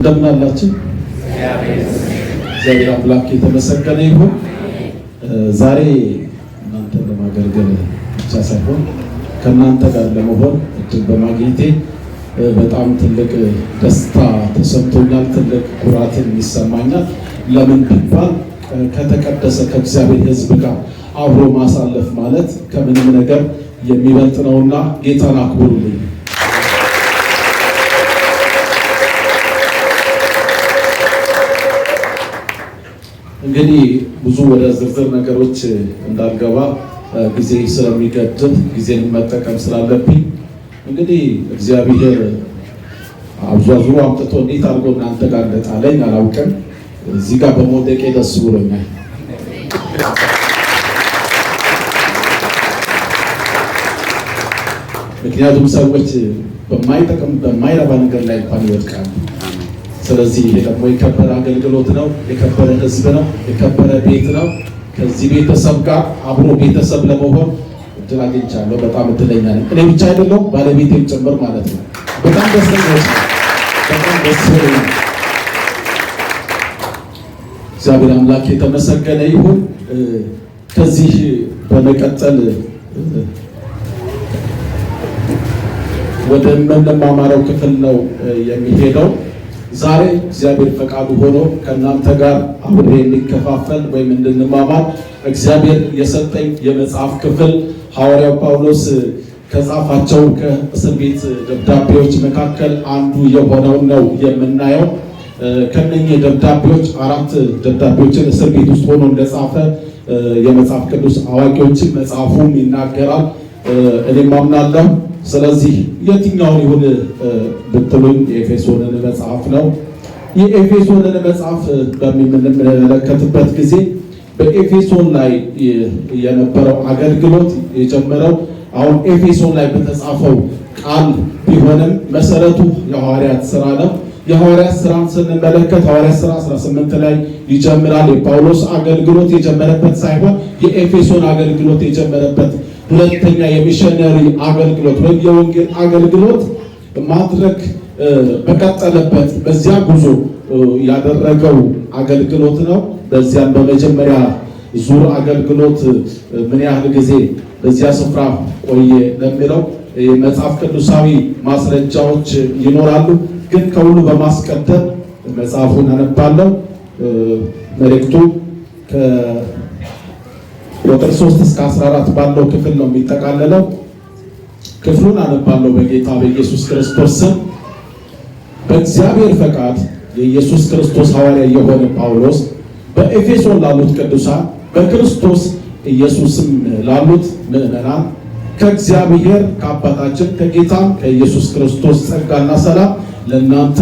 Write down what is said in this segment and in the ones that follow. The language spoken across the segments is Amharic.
እንደምን አላችሁ? እግዚአብሔር አምላክ የተመሰገነ ይሁን። ዛሬ እናንተን ለማገልገል ብቻ ሳይሆን ከእናንተ ጋር ለመሆን እድል በማግኘቴ በጣም ትልቅ ደስታ ተሰምቶኛል። ትልቅ ኩራትን ይሰማኛል። ለምን ቢባል ከተቀደሰ ከእግዚአብሔር ሕዝብ ጋር አብሮ ማሳለፍ ማለት ከምንም ነገር የሚበልጥ ነውና ጌታን አክብሩልኝ። እንግዲህ ብዙ ወደ ዝርዝር ነገሮች እንዳልገባ ጊዜ ስለሚገድብ ጊዜን መጠቀም ስላለብኝ እንግዲህ እግዚአብሔር አብዛዙ አምጥቶ እንዴት አድርጎ እናንተ ጋር እንደጣለኝ አላውቅም። እዚህ ጋር በመውደቄ ደስ ብሎኛል። ምክንያቱም ሰዎች በማይጠቅም በማይረባ ነገር ላይ እንኳን ይወድቃሉ። ስለዚህ ይሄ ደግሞ የከበረ አገልግሎት ነው፣ የከበረ ሕዝብ ነው፣ የከበረ ቤት ነው። ከዚህ ቤተሰብ ጋር አብሮ ቤተሰብ ለመሆን እድል አግኝቻለሁ። በጣም እድለኛ ነኝ። እኔ ብቻ አይደለሁም ባለቤቴም ጭምር ማለት ነው። በጣም ደስተኛ ነኝ። በጣም ደስ ይላል። እግዚአብሔር አምላክ የተመሰገነ ይሁን። ከዚህ በመቀጠል ወደ መማማረው ክፍል ነው የሚሄደው። ዛሬ እግዚአብሔር ፈቃዱ ሆኖ ከእናንተ ጋር አብሬ እንዲከፋፈል ወይም እንድንማማር እግዚአብሔር የሰጠኝ የመጽሐፍ ክፍል ሐዋርያው ጳውሎስ ከጻፋቸው ከእስር ቤት ደብዳቤዎች መካከል አንዱ የሆነው ነው የምናየው። ከነኚህ ደብዳቤዎች 4 ደብዳቤዎችን እስር ቤት ውስጥ ሆኖ እንደጻፈ የመጽሐፍ ቅዱስ አዋቂዎችን መጽሐፉም ይናገራል። እኔም አምናለሁ። ስለዚህ የትኛውን ይሁን ብትሉኝ የኤፌሶንን መጽሐፍ ነው። የኤፌሶንን መጽሐፍ በምንመለከትበት ጊዜ በኤፌሶን ላይ የነበረው አገልግሎት የጀመረው አሁን ኤፌሶን ላይ በተጻፈው ቃል ቢሆንም መሰረቱ የሐዋርያት ሥራ ነው። የሐዋርያት ሥራን ስንመለከት ሐዋርያት ሥራ 18 ላይ ይጀምራል። የጳውሎስ አገልግሎት የጀመረበት ሳይሆን የኤፌሶን አገልግሎት የጀመረበት ሁለተኛ የሚሽነሪ አገልግሎት ወይም የወንጌል አገልግሎት ማድረግ በቀጠለበት በዚያ ጉዞ ያደረገው አገልግሎት ነው። በዚያም በመጀመሪያ ዙር አገልግሎት ምን ያህል ጊዜ በዚያ ስፍራ ቆየ ለሚለው የመጽሐፍ ቅዱሳዊ ማስረጃዎች ይኖራሉ። ግን ከሁሉ በማስቀደም መጽሐፉን አነባለሁ። መልእክቱ ቁጥር 3 እስከ 14 ባለው ክፍል ነው የሚጠቃለለው። ክፍሉን አነባለሁ በጌታ በኢየሱስ ክርስቶስ ስም። በእግዚአብሔር ፈቃድ የኢየሱስ ክርስቶስ ሐዋርያ የሆነ ጳውሎስ በኤፌሶን ላሉት ቅዱሳን በክርስቶስ ኢየሱስም ላሉት ምዕመናን ከእግዚአብሔር ከአባታችን ከጌታም ከኢየሱስ ክርስቶስ ጸጋና ሰላም ለእናንተ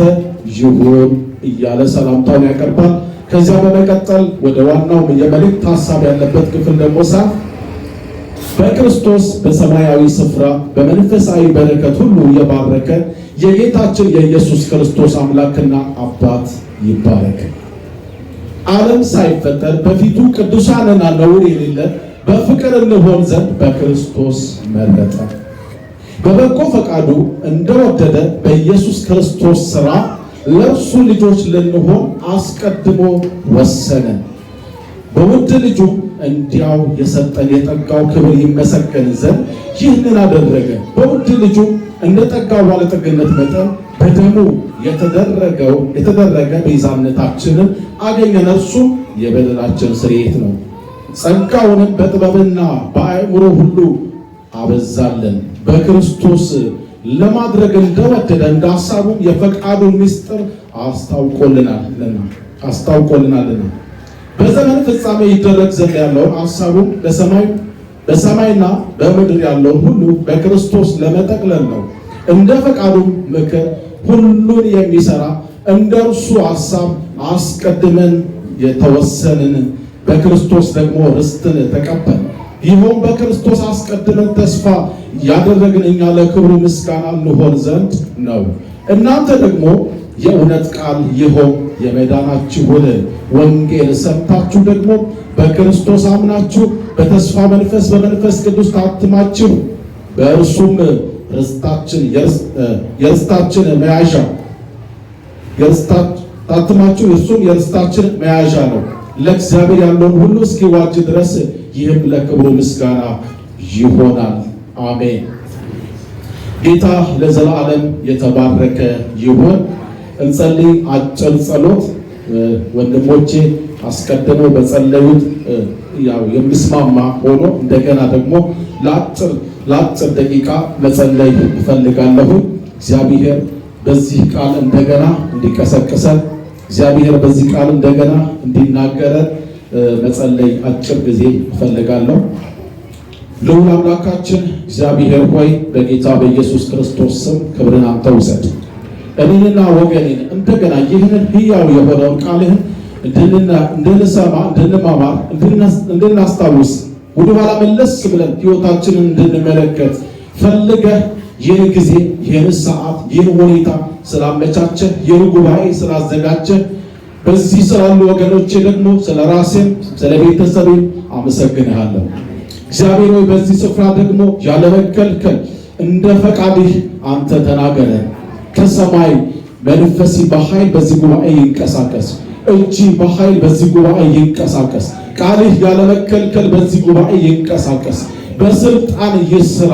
ይሁን እያለ ሰላምታውን ያቀርባል። ከዚያ በመቀጠል ወደ ዋናው የመልእክት ሐሳብ ያለበት ክፍል ደግሞ በክርስቶስ በሰማያዊ ስፍራ በመንፈሳዊ በረከት ሁሉ የባረከ የጌታችን የኢየሱስ ክርስቶስ አምላክና አባት ይባረክ። ዓለም ሳይፈጠር በፊቱ ቅዱሳንና ነውር የሌለ በፍቅር እንሆን ዘንድ በክርስቶስ መረጠ። በበጎ ፈቃዱ እንደወደደ በኢየሱስ ክርስቶስ ሥራ ለእርሱ ልጆች ልንሆን አስቀድሞ ወሰነ። በውድ ልጁ እንዲያው የሰጠን የጠጋው ክብር ይመሰገን ዘንድ ይህንን አደረገ። በውድ ልጁ እንደ ጠጋው ባለጠግነት መጠን በደሙ የተደረገ ቤዛነታችንን አገኘን። እርሱም የበደላችን ስርየት ነው። ጸጋውንም በጥበብና በአእምሮ ሁሉ አበዛለን። በክርስቶስ ለማድረግ እንደወደደ እንደ ሐሳቡ የፈቃዱን ምስጢር አስታውቆልናልና በዘመን ፍጻሜ ይደረግ ዘንድ ያለውን ሐሳቡን በሰማይና በምድር ያለውን ሁሉ በክርስቶስ ለመጠቅለል ነው። እንደ ፈቃዱ ምክር ሁሉን የሚሰራ እንደ እርሱ ሐሳብ አስቀድመን የተወሰንን በክርስቶስ ደግሞ ርስትን ተቀበል። ይኸውም በክርስቶስ አስቀድመን ተስፋ ያደረግን እኛ ለክብሩ ምስጋና እንሆን ዘንድ ነው። እናንተ ደግሞ የእውነት ቃል ይኸው የመዳናችሁን ወንጌል ሰምታችሁ ደግሞ በክርስቶስ አምናችሁ በተስፋ መንፈስ በመንፈስ ቅዱስ ታትማችሁ በእርሱም የርስታችን መያዣ ታትማችሁ እርሱም የርስታችን መያዣ ነው ለእግዚአብሔር ያለውን ሁሉ እስኪዋጅ ድረስ ይህም ለክብሩ ምስጋና ይሆናል። አሜን። ጌታ ለዘላለም የተባረከ ይሁን። እንጸልይ። አጭር ጸሎት ወንድሞቼ አስቀድመው በጸለዩት ያው የሚስማማ ሆኖ እንደገና ደግሞ ለአጭር ደቂቃ መጸለይ እፈልጋለሁ። እግዚአብሔር በዚህ ቃል እንደገና እንዲቀሰቅሰን፣ እግዚአብሔር በዚህ ቃል እንደገና እንዲናገረን መጸለይ አጭር ጊዜ እፈልጋለሁ። ልዑል አምላካችን እግዚአብሔር ሆይ በጌታ በኢየሱስ ክርስቶስ ስም ክብርን አንተ ውሰድ። እኔንና ወገኔን እንደገና ይህንን ሕያው የሆነውን ቃልህን እንድንሰማ፣ እንድንማማር፣ እንድናስታውስ ወደኋላ መለስ ብለን ሕይወታችንን እንድንመለከት ፈልገህ ይህን ጊዜ፣ ይህን ሰዓት፣ ይህን ሁኔታ ስላመቻቸህ፣ ይህን ጉባኤ ስላዘጋጀህ በዚህ ስላሉ ወገኖቼ ደግሞ ስለ ራሴም ስለ ቤተሰቤም አመሰግንሃለሁ። እግዚአብሔር ሆይ በዚህ ስፍራ ደግሞ ያለመከልከል እንደ ፈቃድህ አንተ ተናገረን። ከሰማይ መንፈስ በኃይል በዚህ ጉባኤ ይንቀሳቀስ። እጅ በኃይል በዚህ ጉባኤ ይንቀሳቀስ። ቃልህ ያለመከልከል በዚህ ጉባኤ ይንቀሳቀስ። በስልጣን ይስራ።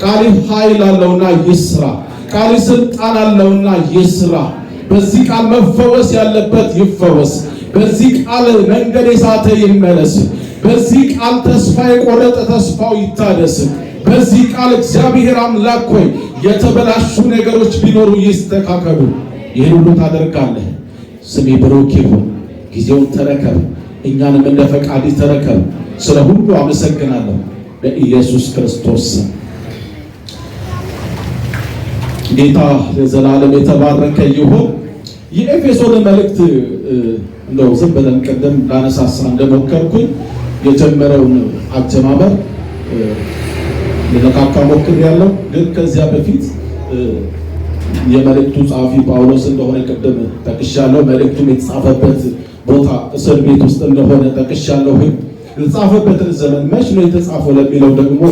ቃልህ ኃይል አለውና ይስራ። ቃልህ ስልጣን አለውና ይስራ። በዚህ ቃል መፈወስ ያለበት ይፈወስ። በዚህ ቃል መንገድ የሳተ ይመለስ። በዚህ ቃል ተስፋ የቆረጠ ተስፋው ይታደስ። በዚህ ቃል እግዚአብሔር አምላክ ሆይ የተበላሹ ነገሮች ቢኖሩ ይስተካከሉ። ይህን ሁሉ ታደርጋለህ። ስሜ ብሩክ ይሁን። ጊዜውን ተረከብ፣ እኛንም እንደ ፈቃድ ተረከብ። ስለ ሁሉ አመሰግናለሁ በኢየሱስ ክርስቶስ። ጌታ ለዘላለም የተባረከ ይሁን። የኤፌሶን መልእክት እንደው ዝም ብለን ቀደም ላነሳሳ እንደሞከርኩኝ የጀመረውን አጀማመር ለነካካ ሞክሬያለሁ። ግን ከዚያ በፊት የመልእክቱ ጸሐፊ ጳውሎስ እንደሆነ ቀደም ጠቅሻለሁ። መልእክቱም የተጻፈበት ቦታ እስር ቤት ውስጥ እንደሆነ ጠቅሻለሁ። የተጻፈበትን ዘመን መች ነው የተጻፈው ለሚለው ደግሞ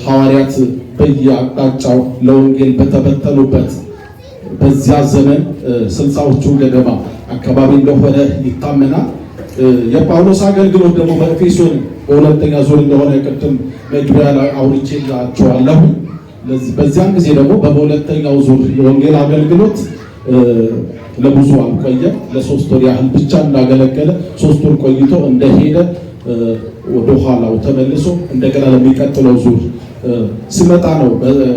ሐዋርያት በየአቅጣጫው ለወንጌል በተበተኑበት በዚያ ዘመን 60ዎቹ ገደማ አካባቢ እንደሆነ ይታመናል። የጳውሎስ አገልግሎት ደግሞ በኤፌሶን በሁለተኛ ዙር እንደሆነ ቅድም መግቢያ ላይ አውርቼላችኋለሁ። በዚያን ጊዜ ደግሞ በሁለተኛው ዙር የወንጌል አገልግሎት ለብዙ አልቆየም። ለ3 ወር ያህል ብቻ እንዳገለገለ 3 ወር ቆይቶ እንደሄደ ወደ ኋላው ተመልሶ እንደገና ለሚቀጥለው ዙር ሲመጣ ነው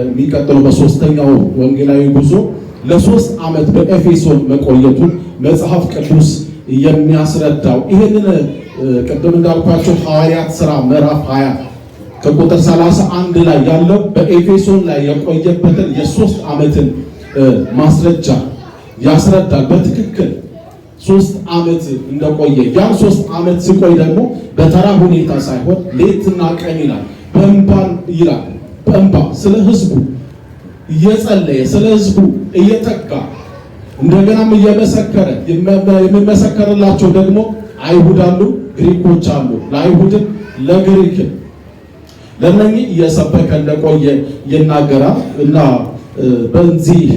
የሚቀጥለው በ3ኛው ወንጌላዊ ጉዞ ለ3 ዓመት በኤፌሶን መቆየቱን መጽሐፍ ቅዱስ የሚያስረዳው። ይህንን ቅድም እንዳልኳቸው ሐዋርያት ሥራ ምዕራፍ 20 ከቁጥር 31 ላይ ያለው በኤፌሶን ላይ የቆየበትን የ3 ዓመትን ማስረጃ ያስረዳል። በትክክል 3 ዓመት እንደቆየ ያን 3 ዓመት ሲቆይ ደግሞ በተራ ሁኔታ ሳይሆን ሌትና ቀን ይላል፣ በእንባን ይላል። በእንባ ስለ ሕዝቡ እየጸለየ ስለ ሕዝቡ እየተጋ እንደገናም እየመሰከረ የሚመሰከርላቸው ደግሞ አይሁድ አሉ፣ ግሪኮች አሉ። ለአይሁድም ለግሪክም ለእነኚህ እየሰበከ እንደቆየ ይናገራል። እና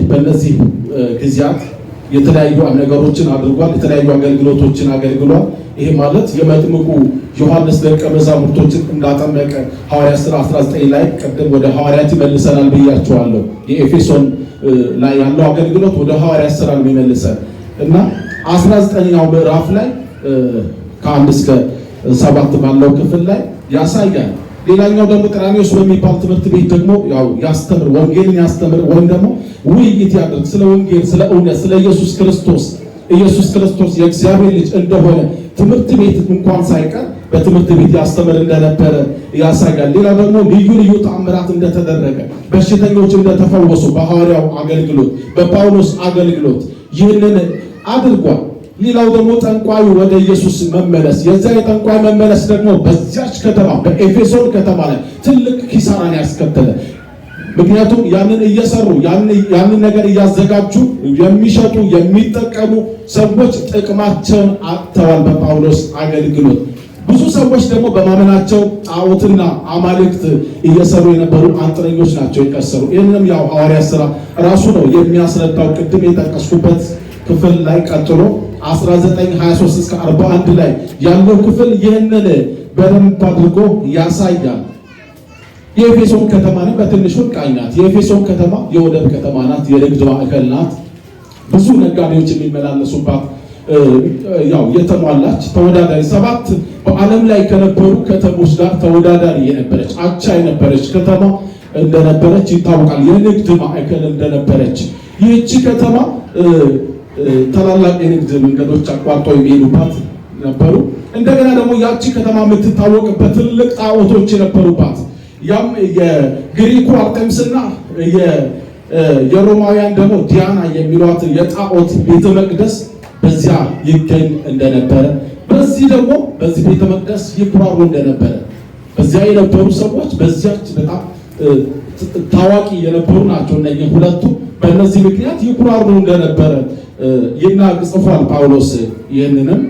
በእነዚህ ጊዜያት የተለያዩ ነገሮችን አድርጓል። የተለያዩ አገልግሎቶችን አገልግሏል። ይሄ ማለት የመጥምቁ ዮሐንስ ደቀ መዛሙርቶችን እንዳጠመቀ ሐዋርያት ሥራ 19 ላይ ቀደም ወደ ሐዋርያት ይመልሰናል ብያቸዋለሁ። የኤፌሶን ላይ ያለው አገልግሎት ወደ ሐዋርያት ሥራ ነው የሚመልሰን እና 19ኛው ምዕራፍ ላይ ከ1 እስከ 7 ባለው ክፍል ላይ ያሳያል። ሌላኛው ደግሞ ቀራንዮስ በሚባል ትምህርት ቤት ደግሞ ያው ያስተምር፣ ወንጌልን ያስተምር ወይም ደግሞ ውይይት ያደርግ ስለ ወንጌል፣ ስለ እውነት፣ ስለ ኢየሱስ ክርስቶስ የእግዚአብሔር ልጅ እንደሆነ ትምህርት ቤት እንኳን ሳይቀር በትምህርት ቤት ያስተምር እንደነበረ ያሳያል። ሌላ ደግሞ ልዩ ልዩ ተአምራት እንደተደረገ፣ በሽተኞች እንደተፈወሱ በሐዋርያው አገልግሎት በጳውሎስ አገልግሎት ይህንን አድርጓል። ሌላው ደግሞ ጠንቋዩ ወደ ኢየሱስ መመለስ፣ የዚያ የጠንቋይ መመለስ ደግሞ በዚያች ከተማ በኤፌሶን ከተማ ላይ ትልቅ ኪሳራን ያስከተለ። ምክንያቱም ያንን እየሰሩ ያንን ነገር እያዘጋጁ የሚሸጡ የሚጠቀሙ ሰዎች ጥቅማቸውን አጥተዋል። በጳውሎስ አገልግሎት ብዙ ሰዎች ደግሞ በማመናቸው ጣዖትና አማልክት እየሰሩ የነበሩ አንጥረኞች ናቸው የከሰሩ። ይህንንም ያው ሐዋርያት ሥራ ራሱ ነው የሚያስረዳው። ቅድም የጠቀስኩበት ክፍል ላይ ቀጥሎ 19:23 እስከ 41 ላይ ያለው ክፍል ይህንን በደንብ አድርጎ ያሳያል። የኤፌሶን ከተማንም በትንሹ ቃኛት። የኤፌሶን ከተማ የወደብ ከተማ ናት፣ የንግድ ማዕከል ናት። ብዙ ነጋዴዎች የሚመላለሱባት ያው የተሟላች ተወዳዳሪ 7 በዓለም ላይ ከነበሩ ከተሞች ጋር ተወዳዳሪ የነበረች አቻ የነበረች ከተማ እንደነበረች ይታወቃል። የንግድ ማዕከል እንደነበረች ይህቺ ከተማ ታላላቅ የንግድ መንገዶች አቋርጠው የሚሄዱባት ነበሩ። እንደገና ደግሞ ያቺ ከተማ የምትታወቅበት ትልቅ ጣዖቶች የነበሩባት ያም የግሪኩ አርጤምስና የሮማውያን ደግሞ ዲያና የሚሏት የጣዖት ቤተ መቅደስ በዚያ ይገኝ እንደነበረ፣ በዚህ ደግሞ በዚህ ቤተ መቅደስ ይኩራሩ እንደነበረ፣ በዚያ የነበሩ ሰዎች በዚያች በጣም ታዋቂ የነበሩ ናቸው። እነዚህ ሁለቱ በእነዚህ ምክንያት ይኩራሩ እንደነበረ ጽፏል ጳውሎስ። ይህንንም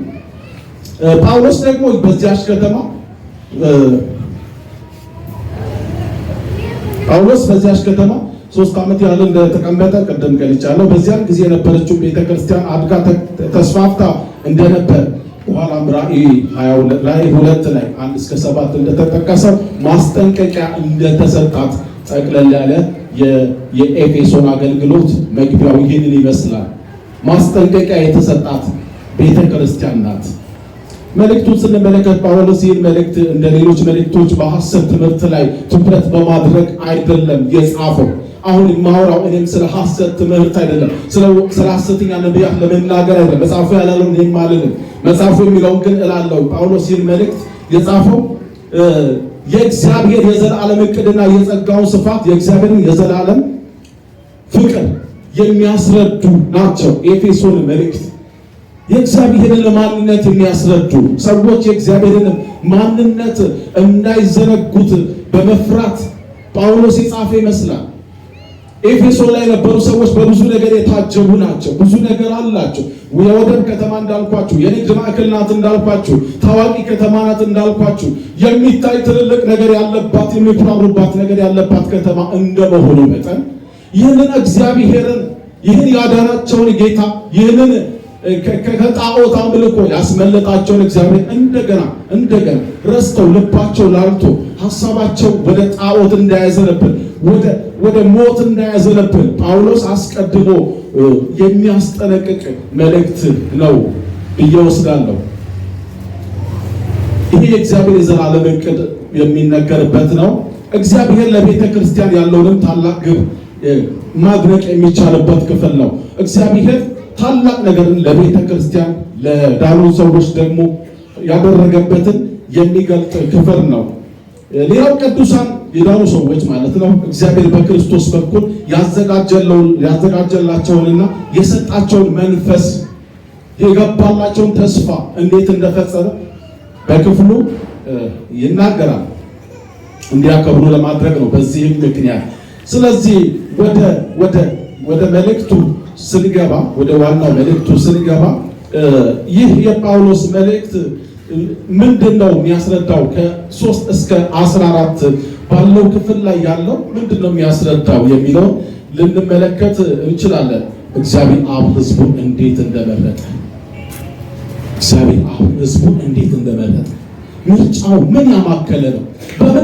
ጳውሎስ ደግሞ በዚያች ከተማ ጳውሎስ በዚያች ከተማ 3 ዓመት ያህል እንደተቀመጠ ቀደም ገልጫለሁ። በዚያን ጊዜ የነበረችው ቤተክርስቲያን አድጋ ተስፋፍታ እንደነበር በኋላም ራእይ 2 ላይ 1 እስከ 7 እንደተጠቀሰው ማስጠንቀቂያ እንደተሰጣት ጠቅለል ያለ የኤፌሶን አገልግሎት መግቢያው ይህንን ይመስላል። ማስጠንቀቂያ የተሰጣት ቤተክርስቲያን ናት። መልእክቱን ስንመለከት ጳውሎስ ይህን መልእክት እንደ ሌሎች መልእክቶች በሐሰት ትምህርት ላይ ትኩረት በማድረግ አይደለም የጻፈው። አሁን የማወራው እኔም ስለ ሐሰት ትምህርት አይደለም፣ ስለ ሐሰተኛ ነቢያት ለመናገር አይደለም። መጽሐፉ ያላለውን እኔም አልልም፣ መጽሐፉ የሚለውን ግን እላለሁ። ጳውሎስ ይህን መልእክት የጻፈው የእግዚአብሔር የዘላለም ዕቅድና የጸጋውን ስፋት የእግዚአብሔርን የዘላለም ፍቅር የሚያስረዱ ናቸው። ኤፌሶን መልእክት የእግዚአብሔርን ማንነት የሚያስረዱ ሰዎች የእግዚአብሔርን ማንነት እንዳይዘነጉት በመፍራት ጳውሎስ የጻፈ ይመስላል። ኤፌሶን ላይ የነበሩ ሰዎች በብዙ ነገር የታጀቡ ናቸው። ብዙ ነገር አላቸው። የወደብ ከተማ እንዳልኳችሁ፣ የንግድ ማዕከል ናት እንዳልኳችሁ፣ ታዋቂ ከተማ ናት እንዳልኳችሁ፣ የሚታይ ትልልቅ ነገር ያለባት የሚኩራሩባት ነገር ያለባት ከተማ እንደመሆኑ መጠን ይህንን እግዚአብሔርን ይህን ያዳናቸውን ጌታ ይህንን ከጣዖት አምልኮ ያስመለጣቸውን እግዚአብሔር እንደገና ረስተው ልባቸው ላልቶ ሐሳባቸው ወደ ጣዖት እንዳያዘነብል ወደ ሞት እንዳያዘነብል ጳውሎስ አስቀድሞ የሚያስጠነቅቅ መልእክት ነው ብዬ ወስዳለሁ። ይሄ የእግዚአብሔር የዘላለም ዕቅድ የሚነገርበት ነው። እግዚአብሔር ለቤተ ክርስቲያን ያለውንም ታላቅ ግብ ማድረቅ የሚቻልበት ክፍል ነው። እግዚአብሔር ታላቅ ነገርን ለቤተ ክርስቲያን ለዳኑ ሰዎች ደግሞ ያደረገበትን የሚገልጥ ክፍል ነው። ሌላው ቅዱሳን የዳኑ ሰዎች ማለት ነው እግዚአብሔር በክርስቶስ በኩል ያዘጋጀላቸውንና የሰጣቸውን መንፈስ የገባላቸውን ተስፋ እንዴት እንደፈጸመ በክፍሉ ይናገራል። እንዲያከብሩ ለማድረግ ነው በዚህም ምክንያት። ስለዚህ ወደ መልእክቱ ስንገባ ወደ ዋናው መልእክቱ ስንገባ ይህ የጳውሎስ መልእክት ምንድነው የሚያስረዳው? ከ3 እስከ 14 ባለው ክፍል ላይ ያለው ምንድነው የሚያስረዳው የሚለው ልንመለከት እንችላለን። እግዚአብሔር አብ ሕዝቡን እንዴት እንደመረጠ ምርጫው ምን ያማከለ ነው?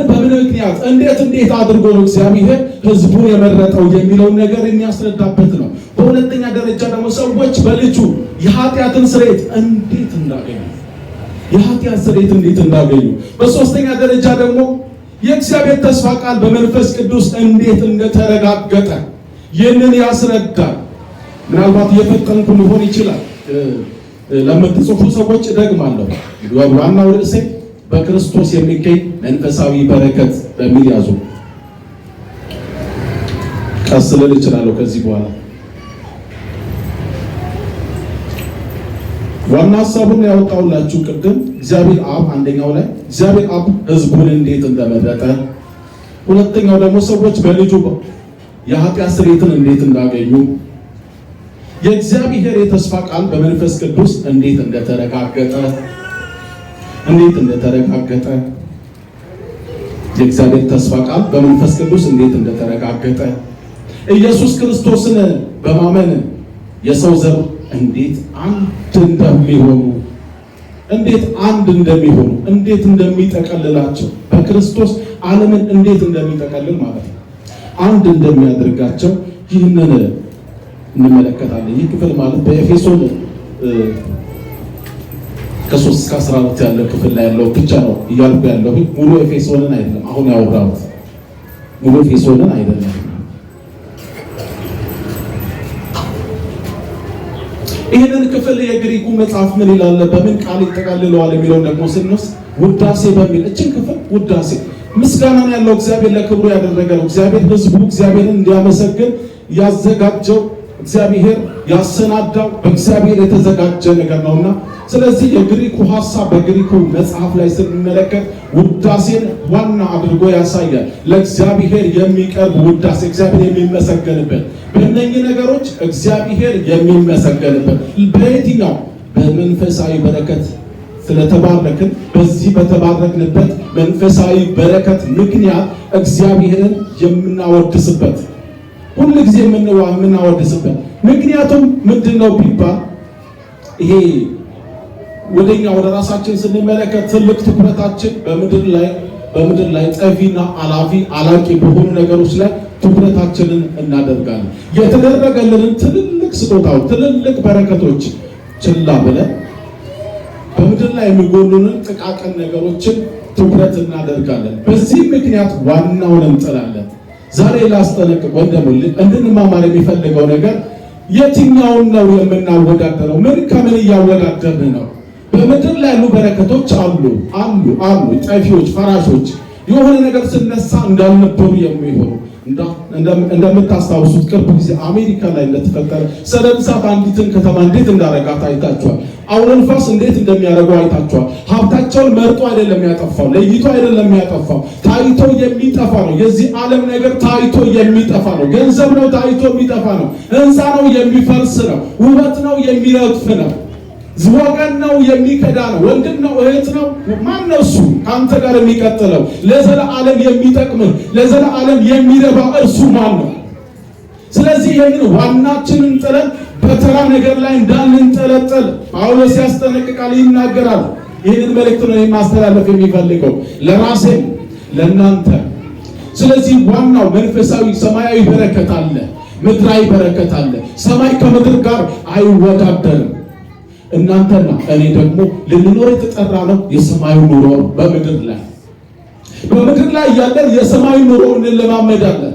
በምን ምክንያት እንዴት አድርጎ ነው እግዚአብሔር ሕዝቡን የመረጠው የሚለውን ነገር የሚያስረዳበት ነው። በሁለተኛ ደረጃ ደግሞ ሰዎች በልጁ የኃጢአትን ስርየት እንዴት እንዳገኙ፣ በሶስተኛ ደረጃ ደግሞ የእግዚአብሔር ተስፋ ቃል በመንፈስ ቅዱስ እንዴት እንደተረጋገጠ ይህንን ያስረዳል። ምናልባት እየፈጠንኩ ሊሆን ይችላል። ለምትጽፉ ሰዎች ደግማለሁ። ዋናው ርዕሴ በክርስቶስ የሚገኝ መንፈሳዊ በረከት በሚል ያዙ። ቀስ ልል እችላለሁ ከዚህ በኋላ። ዋና ሐሳቡን ያወጣውላችሁ ቅድም እግዚአብሔር አብ አንደኛው ላይ እግዚአብሔር አብ ሕዝቡን እንዴት እንደመረጠ፣ ሁለተኛው ደግሞ ሰዎች በልጁ የኃጢአት ስርየትን እንዴት እንዳገኙ፣ የእግዚአብሔር የተስፋ ቃል በመንፈስ ቅዱስ እንዴት እንደተረጋገጠ፣ እንዴት እንደተረጋገጠ የእግዚአብሔር ተስፋ ቃል በመንፈስ ቅዱስ እንዴት እንደተረጋገጠ ኢየሱስ ክርስቶስን በማመን የሰው ዘር እንዴት አንድ እንደሚሆኑ እንዴት እንደሚጠቀልላቸው በክርስቶስ ዓለምን እንዴት እንደሚጠቀልል ማለት ነው አንድ እንደሚያደርጋቸው ይህንን እንመለከታለን። ይህ ክፍል ማለት በኤፌሶን ከ3 እስከ 14 ያለው ክፍል ላይ ያለው ብቻ ነው እያልኩ ያለው ሙሉ ኤፌሶንን አይደለም። አሁን ያወራሁት ሙሉ ኤፌሶንን አይደለም። ይህንን ክፍል የግሪኩ መጽሐፍ ምን ይላል፣ በምን ቃል ይጠቃልለዋል የሚለውን ደግሞ ስንወስድ ውዳሴ በሚል እችን ክፍል ውዳሴ ምስጋናን ያለው እግዚአብሔር ለክብሩ ያደረገው እግዚአብሔር ሕዝቡ እግዚአብሔርን እንዲያመሰግን ያዘጋጀው እግዚአብሔር ያሰናዳው በእግዚአብሔር የተዘጋጀ ነገር ነውና ስለዚህ የግሪኩ ሐሳብ በግሪኩ መጽሐፍ ላይ ስንመለከት ውዳሴን ዋና አድርጎ ያሳያል። ለእግዚአብሔር የሚቀርብ ውዳሴ እግዚአብሔር የሚመሰገንበት በእነኚህ ነገሮች እግዚአብሔር የሚመሰገንበት በየትኛው በመንፈሳዊ በረከት ስለተባረክን በዚህ በተባረክንበት መንፈሳዊ በረከት ምክንያት እግዚአብሔርን የምናወድስበት ሁሉ ጊዜ የምናወድስበት ምክንያቱም ምንድነው ቢባል ይሄ ወደኛ ወደ ራሳችን ስንመለከት ትልቅ ትኩረታችን በምድር ላይ ጠፊና አላቂ በሆኑ ነገሮች ላይ ትኩረታችንን እናደርጋለን። የተደረገልንን ትልልቅ ስጦታዎች ትልልቅ በረከቶች ችላ ብለን በምድር ላይ የሚጎሉንን ጥቃቅን ነገሮችን ትኩረት እናደርጋለን። በዚህ ምክንያት ዋናውን እንጥላለን። ዛሬ ላስጠነቅቅ ወንድሞች እንድንማማር የሚፈልገው ነገር የትኛውን ነው የምናወዳደረው? ምን ከምን እያወዳደርን ነው? በምድር ላይ ያሉ በረከቶች አሉ ጠፊዎች፣ ፈራሾች የሆነ ነገር ስነሳ እንዳልነበሩ የሚሆኑ እንደምታስታውሱት ቅርብ ጊዜ አሜሪካ ላይ እንደተፈጠረ ሰደድ እሳት አንዲትን ከተማ እንዴት እንዳረጋት አይታችኋል። አውሎ ንፋስ እንዴት እንደሚያደርገው አይታችኋል። ሀብታቸውን መርጦ አይደለም ያጠፋው፣ ለይቶ አይደለም ያጠፋው፣ ታይቶ የሚጠፋ ነው። የዚህ ዓለም ነገር ታይቶ የሚጠፋ ነው። ገንዘብ ነው ታይቶ የሚጠፋ ነው። ህንፃ ነው የሚፈርስ ነው። ውበት ነው የሚረግፍ ነው። ወገን ነው የሚከዳ ነው። ወንድም ነው እህት ነው ማን ነው እሱ ካንተ ጋር የሚቀጥለው ለዘላለም የሚጠቅምህ ለዘላለም የሚረባ እርሱ ማን ነው? ስለዚህ ይሄንን ዋናችንን ጥለን በተራ ነገር ላይ እንዳንንጠለጠል ጳውሎስ ያስጠነቅቃል፣ ይናገራል። ይህንን መልእክት ነው ማስተላለፍ የሚፈልገው ለራሴም ለእናንተ። ስለዚህ ዋናው መንፈሳዊ ሰማያዊ በረከት አለ፣ ምድራዊ በረከት አለ። ሰማይ ከምድር ጋር አይወዳደርም። እናንተና እኔ ደግሞ ልንኖር የተጠራ ነው የሰማዩ ኑሮ በምድር ላይ ያለን የሰማዩ ኑሮ እንለማመዳለን።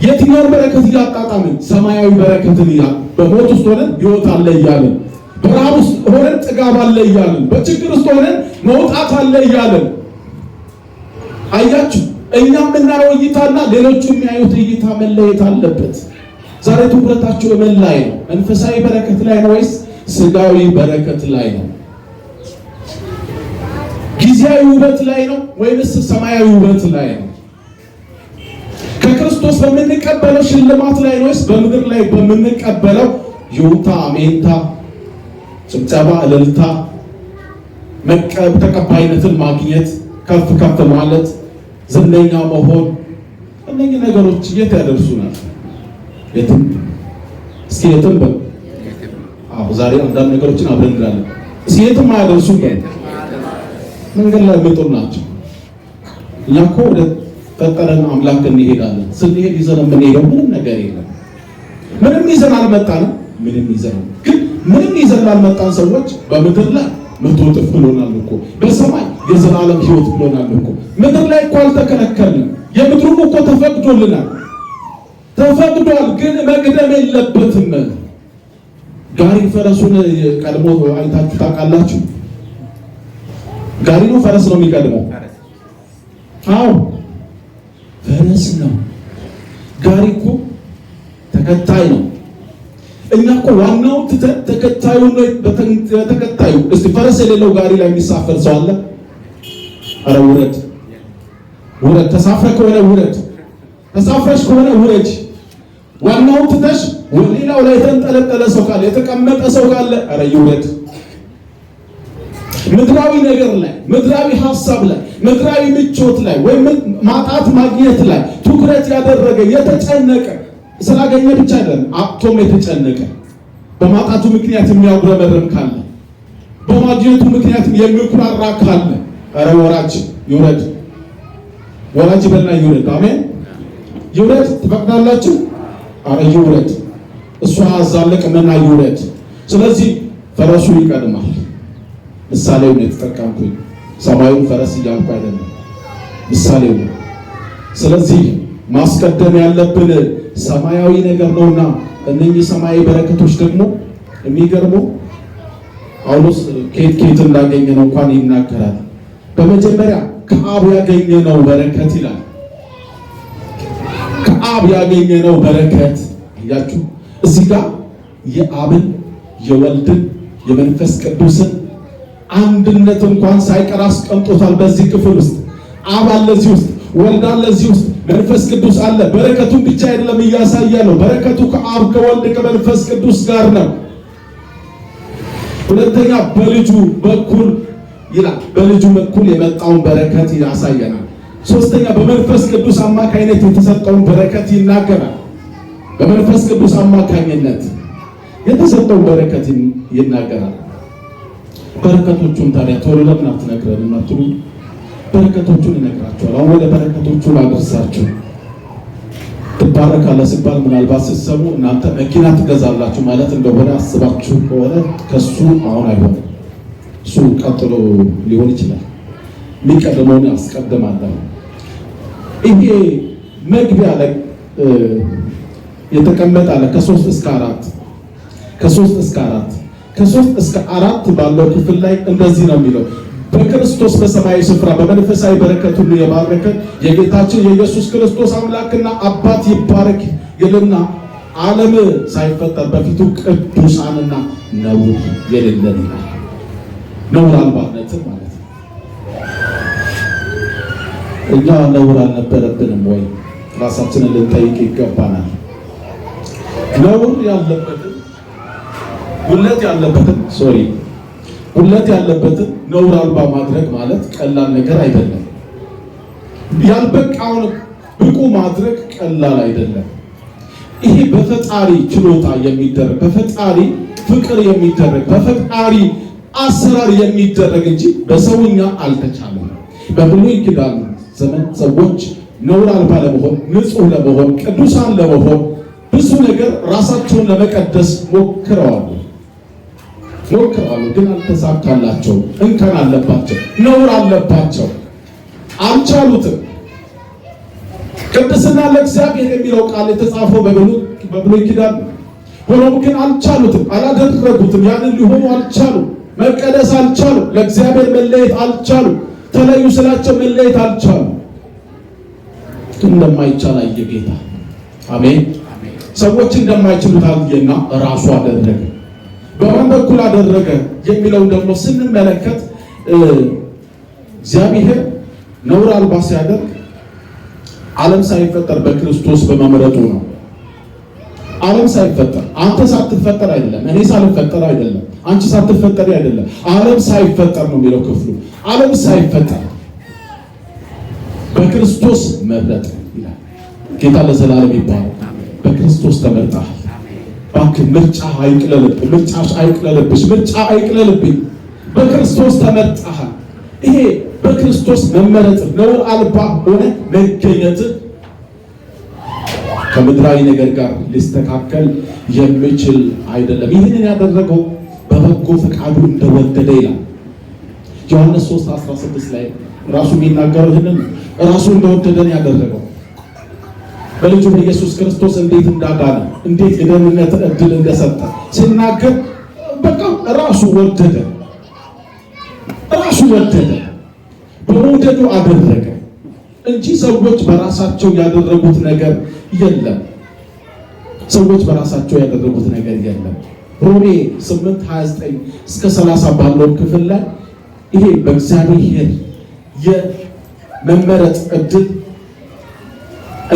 የትኛውን በረከት እያጣጣምን? ሰማያዊ በረከትን በሞት ውስጥ ሆነን ሕይወት አለ እያልን፣ በረሃብ ውስጥ ሆነን ጥጋብ አለ እያልን፣ በችግር ውስጥ ሆነን መውጣት አለ እያልን። አያችሁ፣ እኛ የምናየው እይታና ሌሎቹ የሚያዩት እይታ መለየት አለበት። ዛሬ ትኩረታችሁ ምን ላይ ነው? መንፈሳዊ በረከት ላይ ነው ወይስ ስጋዊ በረከት ላይ ነው? ጊዜያዊ ውበት ላይ ነው ወይስ ሰማያዊ ውበት ላይ ነው? ከክርስቶስ በምንቀበለው ሽልማት ላይ ነው ወይስ በምድር ላይ በምንቀበለው ይሁንታ፣ አሜንታ፣ ጭብጨባ፣ እልልታ፣ ተቀባይነትን ማግኘት፣ ከፍ ከፍ ማለት፣ ዝነኛ መሆን? እነዚህ ነገሮች የት ያደርሱናል? የትም። እስኪ የትም በል። ዛሬ አንዳንድ ነገሮችን አብረን እንላለን። እስኪ የትም አያደርሱም በል። መንገድ ላይ መጦር ናቸው። እኛ እኮ ወደ ፈጠረን አምላክ እንሄዳለን። ስንሄድ ይዘን የምንሄደው ምንም ነገር የለም። ምንም ይዘን አልመጣንም። ግን ምንም ይዘን ላልመጣን ሰዎች በምድር ላይ 100 እጥፍ ብሎናል እኮ፣ በሰማይ የዘላለም ሕይወት ብሎናል እኮ። ምድር ላይ እኮ አልተከለከልንም። የምድሩን እኮ ተፈቅዶልናል። ግን መቅደም የለበትም። ጋሪ ፈረሱን ቀድሞ አይታችሁ ታውቃላችሁ? ጋሪ ነው ፈረስ ነው የሚቀድመው? አዎ ፈረስ ነው። ጋሪ እኮ ተከታይ ነው። እኛ እኮ ዋናው ተከታዩ ነው። በተከታዩ እስቲ ፈረስ የሌለው ጋሪ ላይ የሚሳፈር ሰው አለ? አረ ውረድ። ተሳፍረ ከሆነ ውረድ፣ ተሳፍረሽ ከሆነ ውረድ። ዋናው ትተሽ ሌላው ላይ የተንጠለጠለ ሰው ካለ የተቀመጠ ሰው ካለ አረ ይውረድ። ምድራዊ ነገር ላይ፣ ምድራዊ ሐሳብ ላይ፣ ምድራዊ ምቾት ላይ ወይም ማጣት ማግኘት ላይ ትኩረት ያደረገ የተጨነቀ ስላገኘ ብቻ አይደለም አጥቶም የተጨነቀ በማጣቱ ምክንያት የሚያጉረመርም ካለ በማግኘቱ ምክንያት የሚኩራራ ካለ ኧረ ወራጅ ይውረድ፣ ወራጅ በልና ይውረድ። አሜን። ይውረድ ትፈቅዳላችሁ? ኧረ ይውረድ። እሷ አዛለቅምና ይውረድ። ስለዚህ ፈረሱ ይቀድማል። ምሳሌው ነው የተጠቀምኩኝ። ሰማዩን ፈረስ እያልኩ አይደለም፣ ምሳሌው ነው። ስለዚህ ማስቀደም ያለብን ሰማያዊ ነገር ነውና እነኚህ ሰማያዊ በረከቶች ደግሞ የሚገርመው ጳውሎስ ከየት እንዳገኘነው እንኳን ይናገራል። በመጀመሪያ ከአብ ያገኘነው በረከት ይላል። ከአብ ያገኘነው በረከት ያችሁ እዚህ ጋር የአብን የወልድን የመንፈስ ቅዱስን አንድነት እንኳን ሳይቀር አስቀምጦታል። በዚህ ክፍል ውስጥ አብ አለ፣ እዚህ ውስጥ ወልድ አለ፣ እዚህ ውስጥ መንፈስ ቅዱስ አለ። በረከቱን ብቻ አይደለም እያሳየ ነው። በረከቱ ከአብ ከወልድ ከመንፈስ ቅዱስ ጋር ነው። ሁለተኛ በልጁ በኩል ይላል። በልጁ በኩል የመጣውን በረከት ያሳየናል። ሶስተኛ በመንፈስ ቅዱስ አማካኝነት የተሰጠውን በረከት ይናገራል። በመንፈስ ቅዱስ አማካኝነት የተሰጠውን በረከት ይናገራል። በረከቶቹን ታዲያ ቶሎ ለምን አትነግረንም አትሉ? በረከቶቹን ይነግራቸዋል። አሁን ወደ በረከቶቹ ላደርሳችሁ። ትባረካለህ ሲባል ምናልባት ስትሰሙ እናንተ መኪና ትገዛላችሁ ማለት እንደሆነ አስባችሁ ከሆነ ከሱ አሁን አይሆንም። እሱ ቀጥሎ ሊሆን ይችላል። የሚቀድመውን አስቀድማለሁ። ይሄ መግቢያ ላይ የተቀመጠ አለ ከ3 እስከ 4 ከ3 እስከ 4 ባለው ክፍል ላይ እንደዚህ ነው የሚለው በክርስቶስ በሰማያዊ ስፍራ በመንፈሳዊ በረከት ሁሉ የባረከ የጌታችን የኢየሱስ ክርስቶስ አምላክና አባት ይባረክ ይልና ዓለም ሳይፈጠር በፊቱ ቅዱሳንና ነውር የሌለን ይላል። ነውር አልባነትን ማለት ነው። እኛ ነውር አልነበረብንም ወይ? ራሳችንን ልንጠይቅ ይገባናል። ነውር ያለበትን ጉለት ያለበትን ነውር አልባ ማድረግ ማለት ቀላል ነገር አይደለም። ያልበቃውን ብቁ ማድረግ ቀላል አይደለም። ይሄ በፈጣሪ ችሎታ የሚደረግ በፈጣሪ ፍቅር የሚደረግ በፈጣሪ አሰራር የሚደረግ እንጂ በሰውኛ አልተቻለም። በብሉይ ኪዳን ዘመን ሰዎች ነውር አልባ ለመሆን ንጹህ ለመሆን ቅዱሳን ለመሆን ብዙ ነገር ራሳቸውን ለመቀደስ ሞክረዋል፣ ግን አልተሳካላቸውም። እንከን አለባቸው፣ ነውር አለባቸው፣ አልቻሉትም። ቅድስና ለእግዚአብሔር የሚለው ቃል የተጻፈው በብሉይ ኪዳን ሆኖም ግን አልቻሉትም፣ አላደረጉትም። ያንን ሊሆኑ አልቻሉም፣ መቀደስ አልቻሉም፣ ለእግዚአብሔር መለየት አልቻሉም። ተለዩ ስላቸው መለየት አልቻሉም። እንደማይቻል አየ ጌታ። አሜን። ሰዎች እንደማይችሉት አየና ራሱ አደረገ። በማን በኩል አደረገ የሚለው ደግሞ ስንመለከት እግዚአብሔር ነውር አልባ ሲያደርግ ዓለም ሳይፈጠር በክርስቶስ በመምረጡ ነው። ዓለም ሳይፈጠር አንተ ሳትፈጠር አይደለም፣ እኔ ሳልፈጠር አይደለም፣ አንቺ ሳትፈጠሪ አይደለም። ዓለም ሳይፈጠር ነው የሚለው ክፍሉ። ዓለም ሳይፈጠር በክርስቶስ መረጠ ይላል። ጌታ ለዘላለም ይባረክ። በክርስቶስ ተመርጠሃል። እባክህ ምርጫ አይቅለልብህ፣ ምርጫሽ አይቅለልብሽ፣ ምርጫ አይቅለልብኝ። በክርስቶስ ተመርጠሃል። ይሄ በክርስቶስ መመረጥ ነውር አልባ ሆነ መገኘት ከምድራዊ ነገር ጋር ሊስተካከል የሚችል አይደለም። ይህንን ያደረገው በበጎ ፈቃዱ እንደወደደ ይላል ዮሐንስ 3:16 ላይ ራሱ የሚናገረው ይህንን ራሱ እንደወደደን ያደረገው በልጁ በኢየሱስ ክርስቶስ እንዴት እንዳዳነ እንዴት የደህንነት ዕድል እንደሰጠ ሲናገር በቃ ራሱ ወደደ በመውደዱ አደረገ እንጂ ሰዎች በራሳቸው ያደረጉት ነገር የለም። ሮሜ 8:29 እስከ 30 ባለው ክፍል ላይ ይሄ በእግዚአብሔር የመመረጥ ዕድል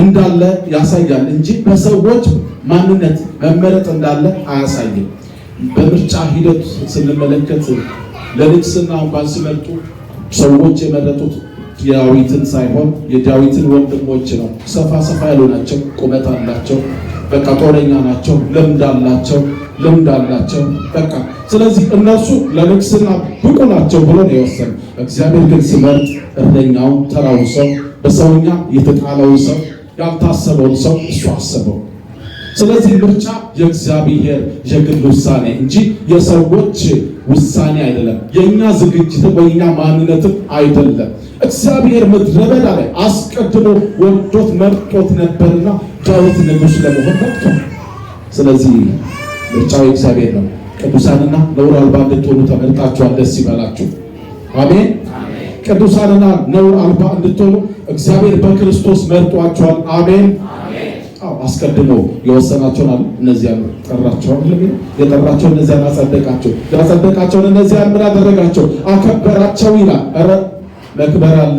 እንዳለ ያሳያል እንጂ በሰዎች ማንነት መመረጥ እንዳለ አያሳይም። በምርጫ ሂደት ስንመለከት ለንግስና እንኳን ሲመጡ ሰዎች የመረጡት ዳዊትን ሳይሆን የዳዊትን ወንድሞች ነው። ሰፋ ያሉ ናቸው፣ ቁመት አላቸው፣ በቃ ጦረኛ ናቸው፣ ልምድ አላቸው በቃ። ስለዚህ እነሱ ለንግስና ብቁ ናቸው ብሎ ነው የወሰነው። እግዚአብሔር ግን ሲመርጥ እረኛውን፣ ተራውን ሰው፣ በሰውኛ የተጣለውን ሰው፣ ያልታሰበውን ሰው እሱ አሰበው። ስለዚህ ምርጫ የእግዚአብሔር የግል ውሳኔ እንጂ የሰዎች ውሳኔ አይደለም። የኛ ዝግጅት ወይኛ ማንነት አይደለም። እግዚአብሔር ምድረ በዳ ላይ አስቀድሞ ወዶት መርጦት ነበርና ዳዊት ንጉሥ ለመሆን መጥቷል። ስለዚህ ምርጫው እግዚአብሔር ነው። ቅዱሳንና ነውር አልባ እንድትሆኑ ተመርጣችኋል። ደስ ይበላችሁ። አሜን። ቅዱሳንና ነውር አልባ እንድትሆኑ እግዚአብሔር በክርስቶስ መርጧችኋል። አሜን። አስቀድሞ የወሰናቸውን እነዚያን ጠራቸው። የጠራቸው እነዚያን አጸደቃቸው። ያጸደቃቸውን እነዚያን ምን አደረጋቸው? አከበራቸው ይላል። ኧረ መክበር አለ።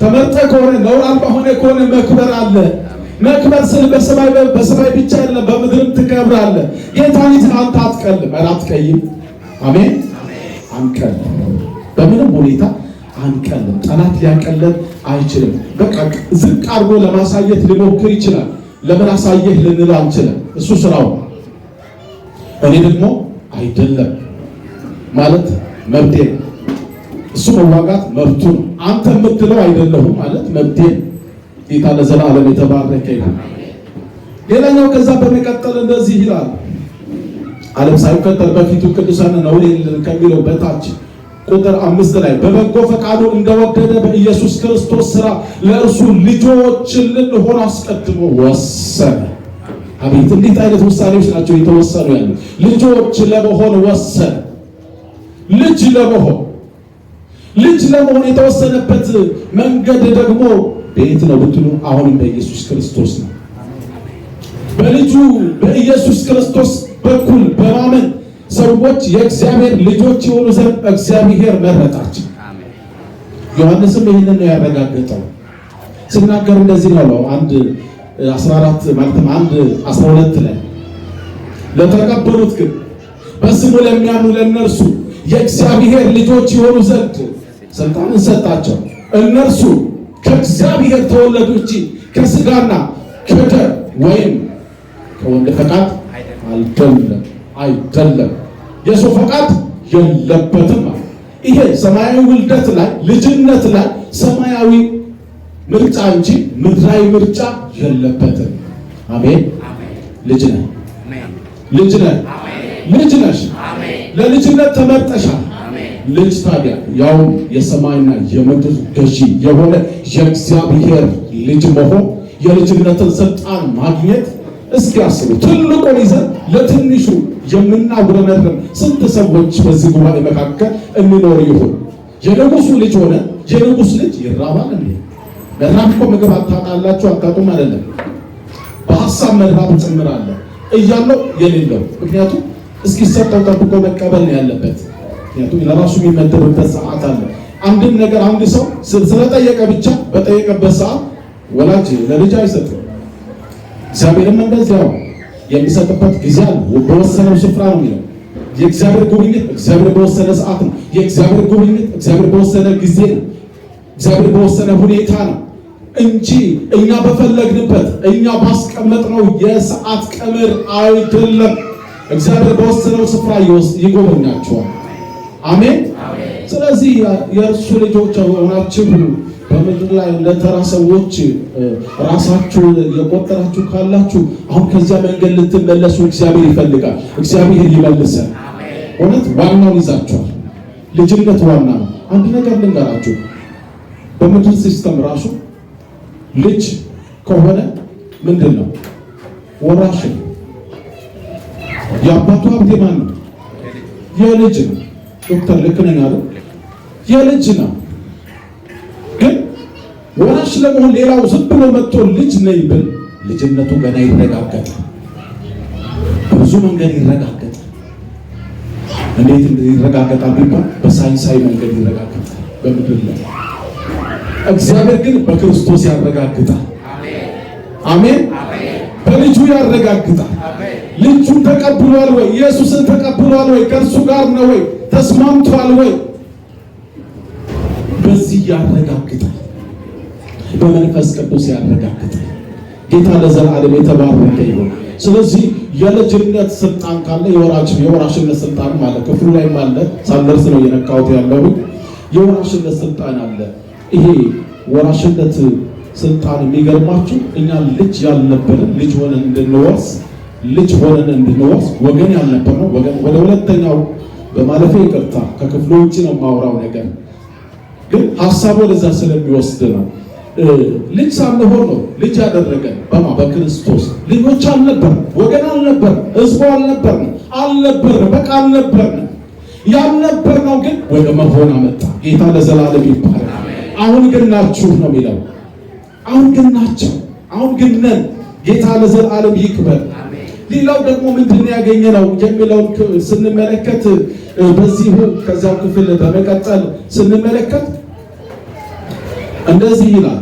ተመርጠ ከሆነ ነውር አልባ ሆነ ከሆነ መክበር አለ። መክበር ስል በሰማይ ብቻ አይደለም፣ በምድርም ትከብራለህ። ጌታን አንተ አትቀልም፣ ኧረ አትቀይም። አሜን። አንቀልም፣ በምንም ሁኔታ አንቀልም። ጠላት ሊያቀለን አይችልም። በቃ ዝቅ አድርጎ ለማሳየት ሊሞክር ይችላል። ለምን አሳየህ ልንል አንችልም። እሱ ስራው። እኔ ደግሞ አይደለም ማለት መብቴ ነው። እሱ መዋጋት መብቱ ነው። አንተ የምትለው አይደለሁም ማለት መብቴ ነው። ጌታ ለዘላለም የተባረከ ይሁን። ሌላኛው ከዛ በመቀጠል እንደዚህ ይላል። ዓለም ሳይፈጠር በፊቱ ቅዱሳን ነውር የሌለን ከሚለው በታች ቁጥር 5 ላይ በበጎ ፈቃዱ እንደወደደ በኢየሱስ ክርስቶስ ሥራ ለእርሱ ልጆች ልንሆን አስቀድሞ ወሰነ። አቤት! እንዴት አይነት ውሳኔዎች ናቸው የተወሰኑ ያሉት! ልጆች ለመሆን ወሰነ። ልጅ ለመሆን የተወሰነበት መንገድ ደግሞ ቤት ነው ብትሉ አሁንም በኢየሱስ ክርስቶስ ነው። በልጁ በኢየሱስ ክርስቶስ በኩል በማመን ሰዎች የእግዚአብሔር ልጆች የሆኑ ዘንድ እግዚአብሔር መረጣቸው። ዮሐንስም ይህንን ነው ያረጋገጠው። ሲናገር እንደዚህ ነው። 1:14 ማለትም 1:12 ላይ ለተቀበሉት ግን በስሙ ለሚያምኑ ለእነርሱ የእግዚአብሔር ልጆች የሆኑ ዘንድ ስልጣንን ሰጣቸው። እነርሱ ከእግዚአብሔር ተወለዱ እንጂ ከስጋና ከደም ወይም ከወንድ ፈቃድ አይደለም። የሰው ፈቃድ የለበትም። ይሄ ሰማያዊ ውልደት ላይ ልጅነት ላይ ሰማያዊ ምርጫ እንጂ ምድራዊ ምርጫ የለበትም። አሜን። ልጅ ነሽ። ለልጅነት ተመርጠሻል። ልጅ ታዲያ ያው የሰማይና የምድር ገዢ የሆነ የእግዚአብሔር ልጅ መሆን የልጅነትን ስልጣን ማግኘት እስኪ አስቡ። ትልቁን ይዘን ለትንሹ የምናጉረመርም ስንት ሰዎች በዚህ ጉባኤ መካከል እንኖር ይሆን? የንጉሱ ልጅ ሆነ የንጉስ ልጅ ይራባል እንዴ? መራብ እኮ ምግብ አታጣላችሁ አታጡም አይደለም። በሐሳብ መራብ ጭምር አለ እያለው የሌለው ምክንያቱም እስኪሰጠው ጠብቆ መቀበል ነው ያለበት። ምክንያቱም ለራሱ የሚመደብበት ሰዓት አለ። አንድን ነገር አንድ ሰው ስለጠየቀ ብቻ በጠየቀበት ሰዓት ወላጅ ለልጅ አይሰጥም። እግዚአብሔርም እንደዚያው የሚሰጥበት ጊዜ አለ። በወሰነው ስፍራ ነው የሚለው። የእግዚአብሔር ጉብኝት እግዚአብሔር በወሰነ ሰዓት ነው። የእግዚአብሔር ጉብኝት እግዚአብሔር በወሰነ ጊዜ ነው። እግዚአብሔር በወሰነ ሁኔታ ነው እንጂ እኛ በፈለግንበት እኛ ባስቀመጥነው የሰዓት ቀመር አይደለም። እግዚአብሔር በወሰነው ስፍራ ይጎበኛቸዋል። አሜን። ስለዚህ የእርሱ ልጆች ሆናችሁ በምድር ላይ ለተራ ሰዎች ራሳችሁ የቆጠራችሁ ካላችሁ አሁን ከዚያ መንገድ ልትመለሱ እግዚአብሔር ይፈልጋል። እግዚአብሔር ይመልሰን። እውነት ዋናውን ይዛችኋል። ልጅነት ዋና ነው። አንድ ነገር ልንገራችሁ። በምድር ሲስተም ራሱ ልጅ ከሆነ ምንድን ነው? ወራሽ ነው። የአባቱ ሀብት ማን ነው? የልጅ ነው። ዶክተር ልክ ነኝ አይደል? የልጅ ነው። ግን ወራሽ ለመሆን ሌላው ዝም ብሎ መጥቶ ልጅ ነኝ ብል ልጅነቱ ገና ይረጋገጣል። ብዙ መንገድ ይረጋገጣል። እንዴት ይረጋገጣል ቢባል በሳይንሳዊ መንገድ ይረጋገጣል። በምድር ላይ እግዚአብሔር ግን በክርስቶስ ያረጋግጣል። አሜን። በልጁ ያረጋግጣል። ልጁን ተቀብሏል ወይ? ኢየሱስን ተቀብሏል ወይ? ከእርሱ ጋር ነው ወይ? ተስማምቷል ወይ? በዚህ ያረጋግጣል። በመንፈስ ቅዱስ ያረጋግጣል። ጌታ ለዘላለም የተባረከ ይሁን። ስለዚህ የልጅነት ስልጣን ካለ የወራሽነት ስልጣን ማለት ክፍሉ ላይ ማለት ሳልደርስ ነው የነካሁት ያለው የወራሽነት ስልጣን አለ። ይሄ ወራሽነት ስልጣን የሚገርማችሁ እኛ ልጅ ያልነበርን ልጅ ሆነን እንድንወርስ ወገን ያልነበርነው ወገን ወደ ሁለተኛው በማለፌ ይቅርታ ከክፍሉ ውጭ ነው የማወራው ነገር ግን ሐሳቡ ወደዛ ስለሚወስድ ነው። ልጅ ሳንሆን ነው ልጅ ያደረገን በክርስቶስ። ልጆች አልነበርን፣ ወገን አልነበርን፣ ሕዝቡ አልነበርን፣ በቃ አልነበርን። ያልነበርነው ግን ወደ መሆን አመጣ። ጌታ ለዘላለም ይባረክ። አሁን ግን ናችሁ ነው የሚለው። አሁን ግን ናቸው፣ አሁን ግን ነን። ጌታ ለዘላለም ይክበር። ሌላው ደግሞ ምንድን ያገኘነው የሚለውን ስንመለከት በዚሁ ከዛው ክፍል በመቀጠል ስንመለከት እንደዚህ ይላል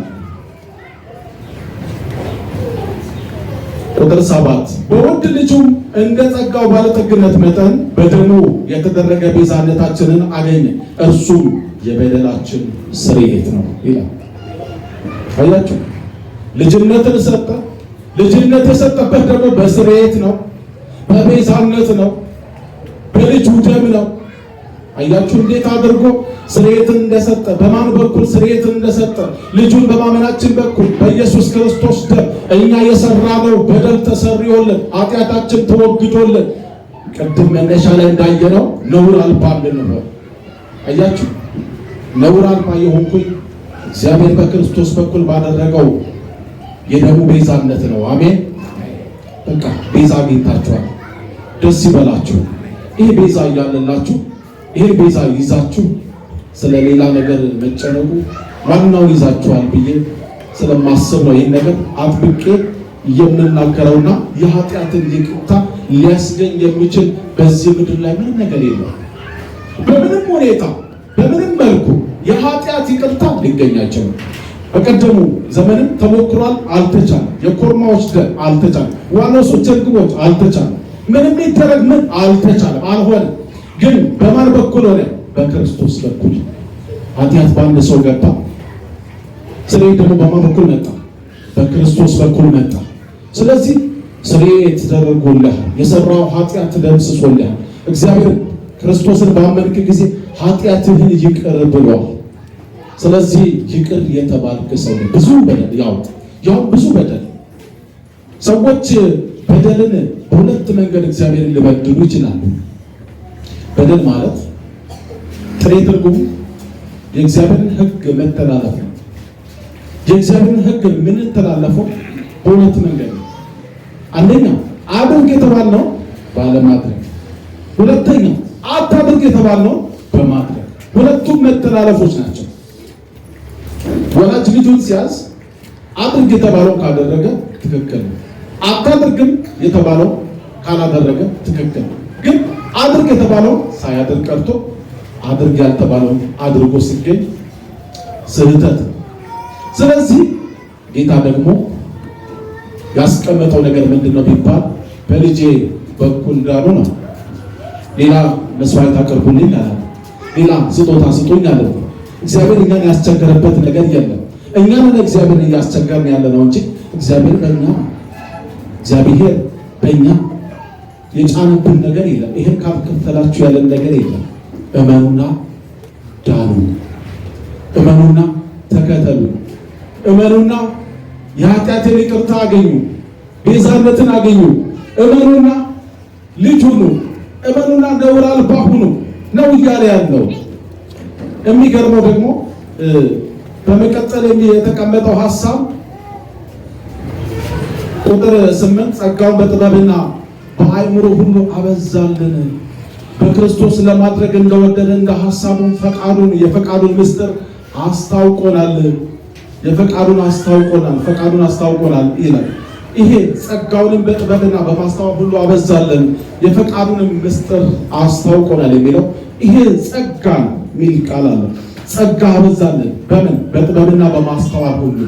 ቁጥር 7 በውድ ልጁም እንደ ጸጋው ባለጠግነት መጠን በደሙ የተደረገ ቤዛነታችንን አገኘ፣ እርሱም የበደላችን ስርየት ነው ይላል። አያችሁ፣ ልጅነትን ሰጠ። ልጅነት የሰጠበት ደግሞ በስርየት ነው፣ በቤዛነት ነው፣ በልጁ ደም ነው። አያችሁ እንዴት አድርጎ ስርየትን እንደሰጠ፣ በማን በኩል ስርየትን እንደሰጠ? ልጁን በማመናችን በኩል በኢየሱስ ክርስቶስ ደም እኛ የሰራነው በደል ተሰርዮልን፣ ኃጢአታችን ተወግዶልን፣ ቅድም መነሻ ላይ እንዳየነው ነውር አልባ እንድንሆን። አያችሁ ነውር አልባ የሆንኩኝ እግዚአብሔር በክርስቶስ በኩል ባደረገው የደሙ ቤዛነት ነው። አሜን። በቃ ቤዛ አግኝታችኋል፣ ደስ ይበላችሁ። ይሄ ቤዛ እያለላችሁ ይሄ ቤዛ ይዛችሁ ስለሌላ ነገር መጨነቁ ዋናውን ይዛችኋል ብዬ ስለማስብ ነው ይሄን ነገር አጥብቄ የምናገረውና የኃጢአትን ይቅርታ ሊያስገኝ የሚችል በዚህ ምድር ላይ ምንም ነገር የለም። በምንም ሁኔታ በምንም መልኩ የኃጢአት ይቅርታ ሊገኝ አይችልም። በቀደሙ ዘመንም ተሞክሯል፣ አልተቻለም። የኮርማዎች ደም አልተቻለም። ዋኖሶች እርግቦች አልተቻለም። ምንም ይደረግ ምን አልተቻለም፣ አልሆነም። ግን በማን በኩል ሆነ? በክርስቶስ በኩል። ኃጢአት በአንድ ሰው ገባ፣ ስርየት ደግሞ በማን በኩል መጣ? በክርስቶስ በኩል መጣ። ስለዚህ ስርየት ተደርጎልሃል፣ የሰራው ኃጢአት ደምስሶልሃል። እግዚአብሔር ክርስቶስን ባመንክ ጊዜ ኃጢአትህን ይቅር ብሏል። ስለዚህ ይቅር የተባልክ ሰው ብዙ በደል ያው ብዙ በደል ሰዎች በደልን በሁለት መንገድ እግዚአብሔርን ሊበድሉ ይችላሉ። በደል ማለት ጥሬ ትርጉሙ የእግዚአብሔርን ሕግ መተላለፍ ነው። የእግዚአብሔርን ሕግ የምንተላለፈው በሁለት መንገድ ነው። አንደኛው አድርግ የተባልነው ባለማድረግ፣ ሁለተኛው አታድርግ የተባልነው በማድረግ። ሁለቱም መተላለፎች ናቸው። ወላጅ ልጁን ሲያዝ አድርግ የተባለው ካደረገ ትክክል ነው። አታድርግም የተባለው ካላደረገ ትክክል ነው። ግን አድርግ የተባለው ሳያደርግ ቀርቶ አድርግ ያልተባለው አድርጎ ሲገኝ ስህተት ነው። ስለዚህ ጌታ ደግሞ ያስቀመጠው ነገር ምንድነው ቢባል በልጄ በኩል እንዳሉ ነው። ሌላ መስዋዕት አቅርቡልኝ አለ፣ ሌላ ስጦታ ስጡኝ አለ። እግዚአብሔር እኛን ያስቸገረበት ነገር የለም። እኛን እግዚአብሔር እያስቸገርን ያለ ነው እንጂ እግዚአብሔር በእኛ የጫነብን ነገር የለም። ይሄን ካልከፈላችሁ ያለን ነገር የለም። እመኑና ዳኑ፣ እመኑና ተከተሉ፣ እመኑና የኃጢአትን ይቅርታ አገኙ፣ ቤዛነትን አገኙ፣ እመኑና ልጅ ሁኑ፣ እመኑና ነውር አልባ ሁኑ ነው እያለ ያለው። የሚገርመው ደግሞ በመቀጠል የተቀመጠው ሐሳብ ቁጥር 8 ጸጋውን በጥበብና በአእምሮ ሁሉ አበዛልን፣ በክርስቶስ ለማድረግ እንደወደደ እንደ ሐሳቡ የፈቃዱን ምስጢር አስታውቆናል። ፈቃዱን አስታውቆናል ይላል። ይሄ ጸጋውንም በጥበብና በማስተዋል ሁሉ አበዛልን፣ የፈቃዱንም ምስጢር አስታውቆናል የሚለው ይሄ ጸጋ ሚል ቃል አለ። ጸጋ አበዛልን በምን? በጥበብና በማስተዋል ሁሉ።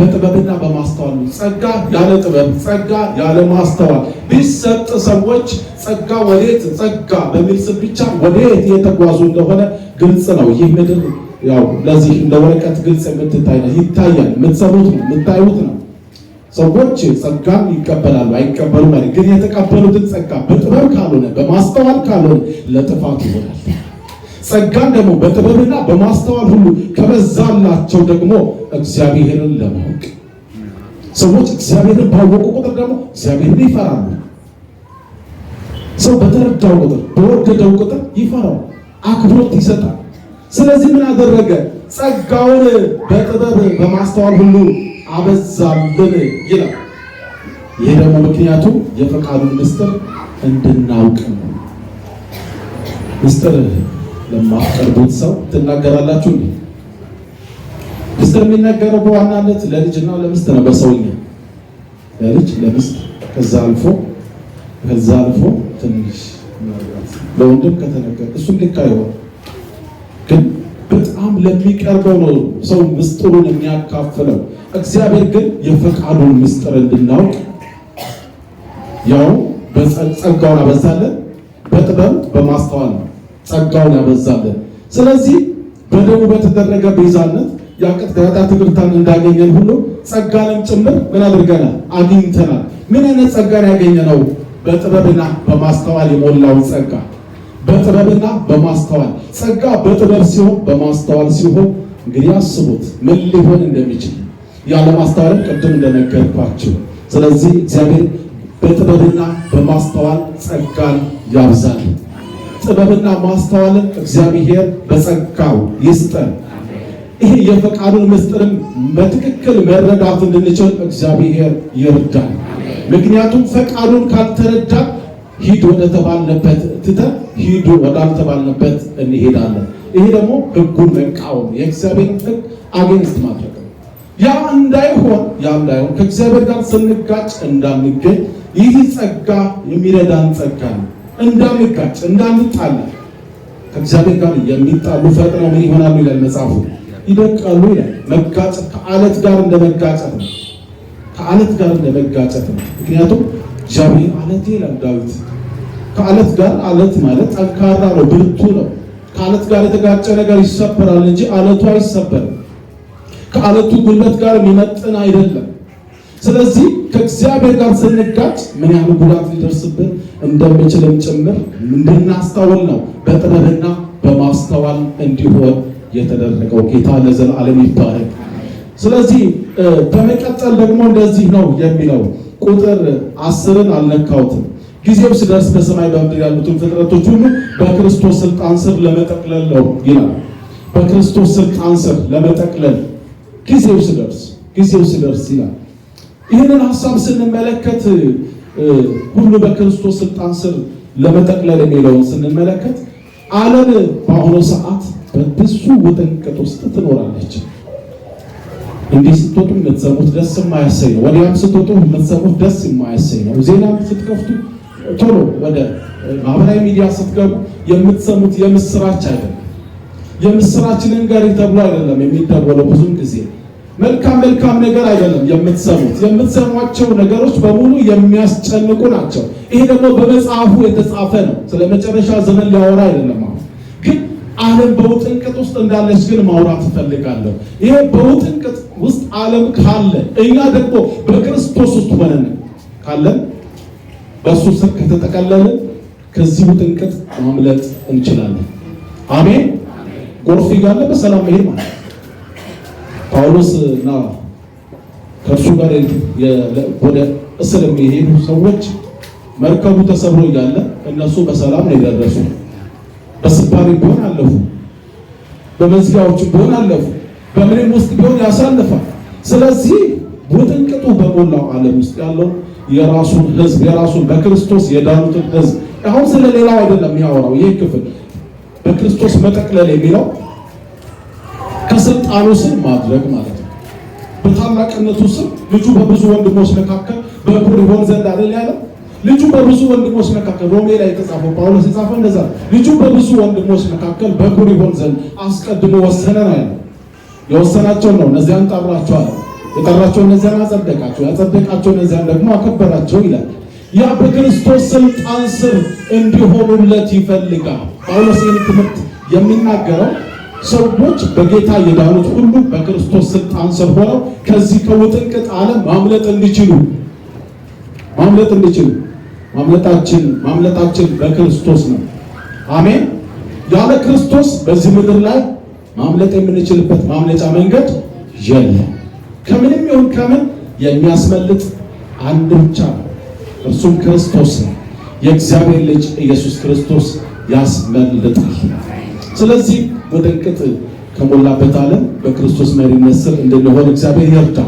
በጥበብና በማስተዋል ነው። ጸጋ ያለ ጥበብ፣ ጸጋ ያለ ማስተዋል ቢሰጥ ሰዎች ጸጋ ወዴት ጸጋ በሚል ስም ብቻ ወዴት የተጓዙ እንደሆነ ግልጽ ነው። ይህ ምድር ያው ለዚህ እንደ ወረቀት ግልጽ የምትታይ ነው። ይታያል፣ የምትሰሙት ነው፣ የምታዩት ነው። ሰዎች ጸጋን ይቀበላሉ አይቀበሉ ማለት ግን የተቀበሉትን ጸጋ በጥበብ ካልሆነ በማስተዋል ካልሆነ ለጥፋት ይሆናል። ጸጋን ደግሞ በጥበብና በማስተዋል ሁሉ ከበዛላቸው ደግሞ እግዚአብሔርን ለማወቅ ሰዎች እግዚአብሔርን ባወቁ ቁጥር ደግሞ እግዚአብሔርን ይፈራሉ። ሰው በተረዳው ቁጥር በወደደው ቁጥር ይፈራል፣ አክብሮት ይሰጣል። ስለዚህ ምን አደረገ? ጸጋውን በጥበብ በማስተዋል ሁሉ አበዛልን ይላል። ይህ ደግሞ ምክንያቱ የፈቃዱን ምስጢር እንድናውቅ ነው። ምስጢር ለማቀርቡት ሰው ትናገራላችሁ እንዴ? ምስጢር የሚነገረው በዋናነት ለልጅና ለሚስት ነው። በሰውኛ ለልጅ ለሚስት ከዛ አልፎ ትንሽ ለወንድም ከተነገረ እሱም ልክ አይሆን፣ ግን በጣም ለሚቀርበው ነው ሰው ምስጢሩን የሚያካፍለው። እግዚአብሔር ግን የፈቃዱን ምስጢር እንድናውቅ ያው በጸጋውን አበዛለን፣ በጥበብ በማስተዋል ነው ጸጋውን ያበዛለን። ስለዚህ በደሙ በተደረገ ቤዛነት የኃጢአት ይቅርታን እንዳገኘን ሁሉ ጸጋንም ጭምር ምን አድርገናል? አግኝተናል። ምን አይነት ጸጋን ያገኘነው? በጥበብና በማስተዋል የሞላውን ጸጋ። በጥበብና በማስተዋል ጸጋ በጥበብ ሲሆን በማስተዋል ሲሆን እንግዲህ አስቡት ምን ሊሆን እንደሚችል ያለ ማስተዋልም ቅድም እንደነገርኳችሁ። ስለዚህ እግዚአብሔር በጥበብና በማስተዋል ጸጋን ያብዛል። ጥበብና ማስተዋልን እግዚአብሔር በጸጋው ይስጠን። ይሄ የፈቃዱን ምስጢርም በትክክል መረዳት እንድንችል እግዚአብሔር ይርዳል። ምክንያቱም ፈቃዱን ካልተረዳ ሂድ ወደ ተባልነበት ትተን ሂዱ ወዳልተባልነበት እንሄዳለን። ይሄ ደግሞ ሕጉን መቃወም የእግዚአብሔር ሕግ አጌንስት ማድረግ ነው። ያ እንዳይሆን ከእግዚአብሔር ጋር ስንጋጭ እንዳንገኝ ይህ ጸጋ የሚረዳን ጸጋ ነው። እንዳንጋጭ እንዳንጣላ ከእግዚአብሔር ጋር የሚጣሉ ፈጥነው ምን ይሆናሉ ይላል መጽሐፉ? ይደቃሉ ይላል። መጋጨት ከአለት ጋር እንደመጋጨት ነው። ከአለት ጋር እንደመጋጨት ነው። ምክንያቱም እግዚአብሔር አለቴ ይላል ዳዊት። ከአለት ጋር አለት ማለት ጠንካራ ነው፣ ብርቱ ነው። ከአለት ጋር የተጋጨ ነገር ይሰበራል እንጂ አለቱ አይሰበርም። ከአለቱ ጉልበት ጋር የሚመጥን አይደለም። ስለዚህ ከእግዚአብሔር ጋር ስንጋጭ ምን ያህል ጉዳት ሊደርስብን እንደሚችልም ጭምር እንድናስተውል ነው በጥበብና በማስተዋል እንዲሆን የተደረገው። ጌታ ለዘላለም ይባረክ። ስለዚህ በመቀጠል ደግሞ እንደዚህ ነው የሚለው ቁጥር 10ን አልነካሁትም። ጊዜው ሲደርስ በሰማይ በምድር ያሉትን ፍጥረቶች ሁሉ በክርስቶስ ስልጣን ስር ለመጠቅለል ነው ይላል። በክርስቶስ ስልጣን ስር ለመጠቅለል ጊዜው ሲደርስ ይላል። ይህንን ሐሳብ ስንመለከት ሁሉ በክርስቶስ ስልጣን ስር ለመጠቅለል የሚለውን ስንመለከት ዓለም በአሁኑ ሰዓት በብዙ ውጥንቅጥ ውስጥ ትኖራለች። እንዲህ ስትወጡ የምትሰሙት ደስ የማያሰኝ ነው። ወዲያም ስትወጡ የምትሰሙት ደስ የማያሰኝ ነው። ዜና ስትከፍቱ ቶሎ ወደ ማህበራዊ ሚዲያ ስትገቡ የምትሰሙት የምስራች አይደለም። የምስራች ልንገር ተብሎ አይደለም የሚደወለው። ብዙም ጊዜ መልካም ነገር አይደለም የምትሰሟቸው ነገሮች በሙሉ የሚያስጨንቁ ናቸው። ይሄ ደግሞ በመጽሐፉ የተጻፈ ነው። ስለ መጨረሻ ዘመን ሊያወራ አይደለም። ግን ዓለም በውጥንቅጥ ውስጥ እንዳለች ግን ማውራት እፈልጋለሁ። ይሄ በውጥንቅጥ ውስጥ ዓለም ካለ እኛ ደግሞ በክርስቶስ ውስጥ ሆነን ካለን በእሱ ስር ከተጠቀለልን ከዚህ ውጥንቅጥ ማምለጥ እንችላለን። አሜን። ጎርፍ እያለ በሰላም መሄድ ማለት ጳውሎስ እና ከእርሱ ጋር ወደ እስር የሚሄዱ ሰዎች መርከቡ ተሰብሮ እያለ እነሱ በሰላም ነው የደረሱ። በስባሪ ቢሆን አለፉ፣ በመዝጊያዎች ቢሆን አለፉ፣ በምንም ውስጥ ቢሆን ያሳልፋል። ስለዚህ ውጥንቅጡ በሞላው ዓለም ውስጥ ያለው የራሱን ሕዝብ የራሱን በክርስቶስ የዳኑትን ሕዝብ አሁን ስለሌላው አይደለም የሚያወራው። ይህ ክፍል በክርስቶስ መጠቅለል የሚለው ከስልጣኑ ስር ማድረግ ማለት ነው። በታላቅነቱ ስር ልጁ በብዙ ወንድሞች መካከል በኩር ይሆን ዘንድ አይደል ያለው? ልጁ በብዙ ወንድሞች መካከል ሮሜ ላይ የተጻፈው ጳውሎስ የጻፈው እንደዛ ልጁ በብዙ ወንድሞች መካከል በኩር ይሆን ዘንድ አስቀድሞ ወሰነ ነው ያለው። የወሰናቸው ነው እነዚያን ጠራቸዋል። የጠራቸው እነዚያን አጸደቃቸው፣ ያጸደቃቸው እነዚያን ደግሞ አከበራቸው ይላል። ያ በክርስቶስ ስልጣን ስር እንዲሆኑለት ይፈልጋል። ጳውሎስ ይህን ትምህርት የሚናገረው ሰዎች በጌታ የዳኑት ሁሉ በክርስቶስ ስልጣን ስር ሆነው ከዚህ ከውጥንቅጥ ዓለም ማምለጥ እንዲችሉ ማምለጣችን በክርስቶስ ነው። አሜን። ያለ ክርስቶስ በዚህ ምድር ላይ ማምለጥ የምንችልበት ማምለጫ መንገድ የለም። ከምንም ይሁን ከምን የሚያስመልጥ አንድ ብቻ ነው፣ እርሱም ክርስቶስ ነው። የእግዚአብሔር ልጅ ኢየሱስ ክርስቶስ ያስመልጣል። ስለዚህ ውጥንቅጥ ከሞላበት ዓለም በክርስቶስ መሪነት ስር እንድንሆን እግዚአብሔር ይርዳ።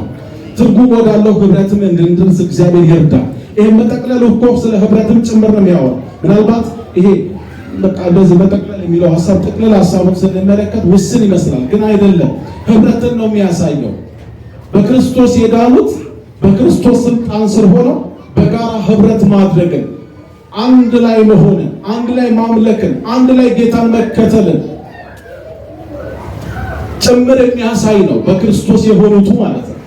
ትርጉም ወዳለው ህብረትም እንድንደርስ እግዚአብሔር ይርዳ። ይሄን መጠቅለል እኮ ስለ ህብረትም ጭምር ነው የሚያወራው። ምናልባት ይሄ በቃ እንደዚህ መጠቅለል የሚለው ሐሳብ ጠቅለል ሐሳቡን ስንመለከት ውስን ይመስላል፣ ግን አይደለም። ህብረትን ነው የሚያሳየው። በክርስቶስ የዳኑት በክርስቶስ ስልጣን ስር ሆነው በጋራ ህብረት ማድረግን፣ አንድ ላይ መሆንን፣ አንድ ላይ ማምለክን፣ አንድ ላይ ጌታን መከተልን ጭምር የሚያሳይ ነው። በክርስቶስ የሆኑቱ ማለት ነው።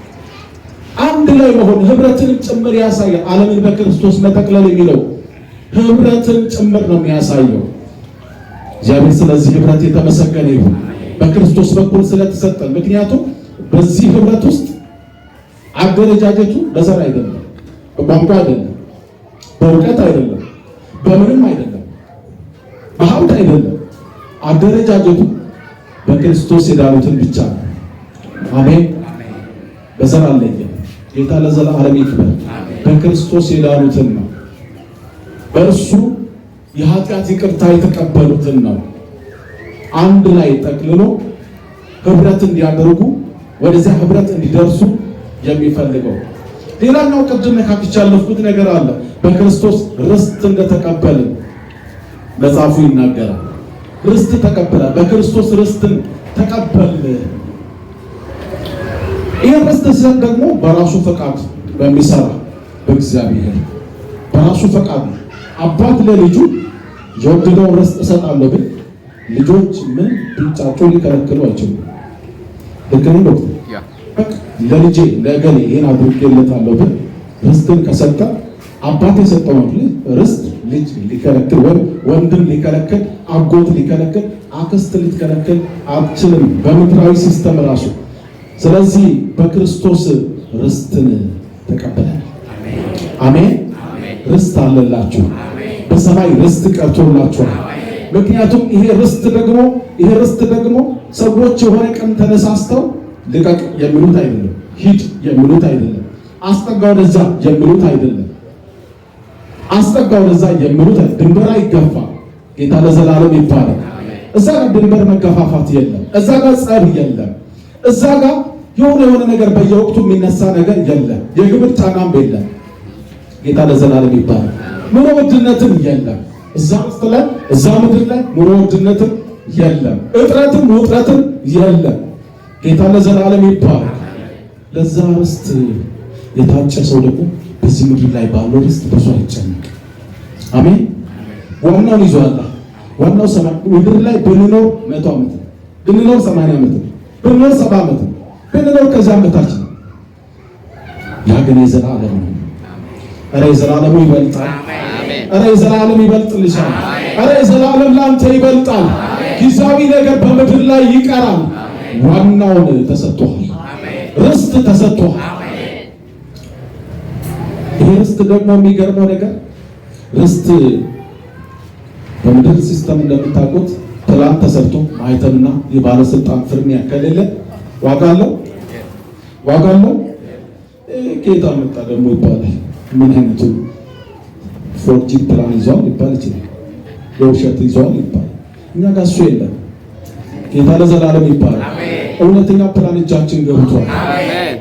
አንድ ላይ መሆን ህብረትንም ጭምር ያሳያል። ዓለምን በክርስቶስ መጠቅለል የሚለው ህብረትን ጭምር ነው የሚያሳየው። እግዚአብሔር ስለዚህ ህብረት የተመሰገነ ይሁን፣ በክርስቶስ በኩል ስለተሰጠን። ምክንያቱም በዚህ ህብረት ውስጥ አደረጃጀቱ በዘር አይደለም፣ በቋንቋ አይደለም፣ በእውቀት አይደለም፣ በምንም አይደለም፣ በሀብት አይደለም። አደረጃጀቱ በክርስቶስ የዳኑትን ብቻ ነው። አሜን። በዘር አለየም። ጌታ ለዘላለም ይክበር። በክርስቶስ የዳኑትን ነው። በእርሱ የኃጢአት ይቅርታ የተቀበሉትን ነው አንድ ላይ ጠቅልሎ ህብረት እንዲያደርጉ ወደዚያ ህብረት እንዲደርሱ የሚፈልገው። ሌላኛው ቅድም ነካክቼ ያለፍኩት ነገር አለ። በክርስቶስ ርስት እንደተቀበልን መጽሐፉ ይናገራል። ርስት ተቀበለ። በክርስቶስ ርስትን ተቀበል። ይህ ርስት ሲሰጥ ደግሞ በራሱ ፈቃድ በሚሰራ በእግዚአብሔር በራሱ ፈቃድ ነው። አባት ለልጁ የወደደውን ርስት እሰጣለሁ ብል ልጆች ምን ቢጫጩ ሊከለክሉ አይችሉም። ልክ ነው ዶክተር? ለልጄ ለገሌ ይሄን አድርጌለታለሁ ብል ርስትን ከሰጠ አባት የሰጠው ርስት ልጅ ሊከለክል ወይም ወንድም ሊከለክል፣ አጎት ሊከለክል፣ አክስት ሊከለክል አትችልም በምድራዊ ሲስተም ራሱ። ስለዚህ በክርስቶስ ርስትን ተቀበለን። አሜን። ርስት አለላችሁ። በሰማይ ርስት ቀርቶላችኋል። ምክንያቱም ይሄ ርስት ደግሞ ሰዎች የሆነ ቀን ተነሳስተው ልቀቅ የሚሉት አይደለም፣ ሂድ የሚሉት አይደለም፣ አስጠጋ ወደዛ የሚሉት አይደለም፣ አስጠጋ ወደዛ የሚሉት ድንበር አይገፋ። ጌታ ለዘላለም ይባላል። እዛ ጋር ድንበር መገፋፋት የለም። እዛ ጋር ጸብ የለም። እዛ ጋር የሆነ ነገር በየወቅቱ የሚነሳ ነገር የለም። የግብር ጫናም የለም። ጌታ ለዘላለም ይባላል። ኑሮ ውድነትም የለም። እዛ ውስጥ ላይ እዛ ምድር ላይ ኑሮ ውድነትም የለም። እጥረትም ውጥረትም የለም። ጌታ ለዘላለም ይባላል። ለዛ ርስት የታጨ ሰው ደግሞ በዚህ ምድር ላይ ባለው ርስት ብዙ አይጨነቅ። አሜን። ዋናውን ይዟል። ዋናው ምድር ላይ ብንኖር 100 ዓመት ነው፣ ብንኖር 80 ዓመት ነው፣ ብንኖር 70 ዓመት ነው፣ ብንኖር ከዚያም በታች ነው። ያ ግን የዘላለም ነው። ኧረ የዘላለሙ ይበልጣል። ኧረ የዘላለም ይበልጥልሻል። ኧረ የዘላለም ላንተ ይበልጣል። ጊዜያዊ ነገር በምድር ላይ ይቀራል። ዋናውን ተሰጥቷል። ርስት ተሰጥቷል። ይሄ ርስት ደግሞ የሚገርመው ነገር ርስት በምድር ሲስተም እንደምታውቁት ፕላን ተሰርቶ ማህተምና የባለስልጣን ፍርሚያ ከሌለ ዋጋ አለው። ጌታ መጣ ደግሞ ይባላል። ምን አይነቱ ፎርጂ ፕላን ይዟል ሊባል ይችላል። የውሸት ይዟል ይባላል። እኛ ጋር እሱ የለም። ጌታ ለዘላለም ይባላል። እውነተኛ ፕላን እጃችን ገብቷል።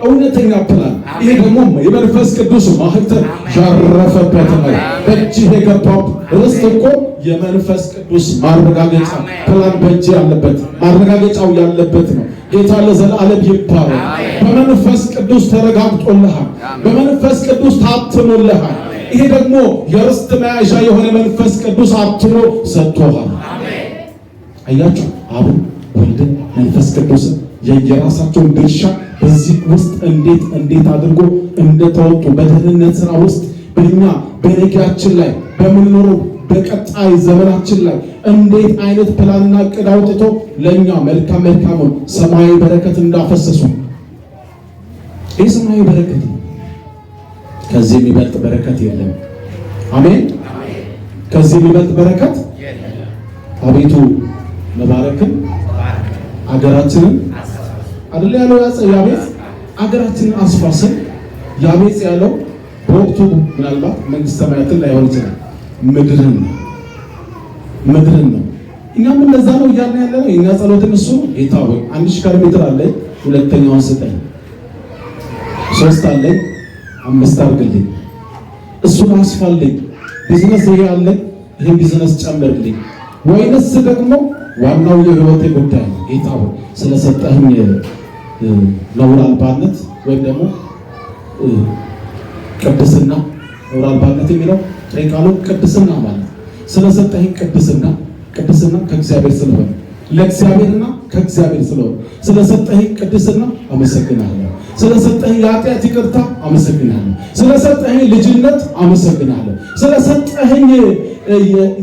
እውነተኛ ፕላን። ይሄ ደግሞ የመንፈስ ቅዱስ ማህተም ያረፈበት ነው። በእጅህ የገባው ርስት እኮ የመንፈስ ቅዱስ ማረጋገጫ ፕላን በእጅ ያለበት ማረጋገጫው ያለበት ነው። ጌታ ለዘላለም ይባላል። በመንፈስ ቅዱስ ተረጋግጦልሃል። በመንፈስ ቅዱስ ታትሞልሃል። ይሄ ደግሞ የርስት መያዣ የሆነ መንፈስ ቅዱስ አትሞ ሰጥቶሃል። አያችሁ፣ አብ ወልድ መንፈስ ቅዱስ የየራሳቸውን ድርሻ በዚህ ውስጥ እንዴት አድርጎ እንደተወጡ በደህንነት ስራ ውስጥ በእኛ በነገራችን ላይ በምንኖረው በቀጣይ ዘመናችን ላይ እንዴት አይነት ፕላንና ዕቅድ አውጥቶ ለኛ መልካሙን ሰማያዊ በረከት እንዳፈሰሱ ይህ ሰማያዊ በረከት ነው። ከዚህ የሚበልጥ በረከት የለም። አሜን። ከዚህ የሚበልጥ በረከት የለም። አቤቱ መባረክን አገራችንን አይደል ያለው ያቤጽ አገራችንን አስፋስን ያቤጽ ያለው በወቅቱ ምናልባት መንግስተ ሰማያትን ላይሆን ይችላል ምድርን ነው። እኛም እንደዛ ነው እያልን ያለ ነው። የኛ ጸሎትን እሱ ጌታ ሆይ 1000 ካሬ ሜትር አለኝ ሁለተኛውን ስጠኝ፣ 3 አለኝ 5 አድርግልኝ፣ እሱን አስፋልኝ፣ ቢዝነስ ይሄ አለኝ ይሄን ቢዝነስ ጨምርልኝ፣ ወይንስ ደግሞ ዋናው የህይወቴ ጉዳይ ነው ጌታ ሆይ ስለሰጠህኝ ነውር አልባነት ወይም ደግሞ ቅድስና ነውር አልባነት የሚለው ቃሉ ቅድስና ማለት ስለሰጠኝ ቅድስና ከእግዚአብሔር ስለሆነ ለእግዚአብሔርና ከእግዚአብሔር ስለሆነ ስለሰጠኝ ቅድስና አመሰግናለሁ። ስለሰጠኝ የኃጢአት ይቅርታ አመሰግናለሁ። ስለሰጠኝ ልጅነት አመሰግናለሁ። ስለሰጠኝ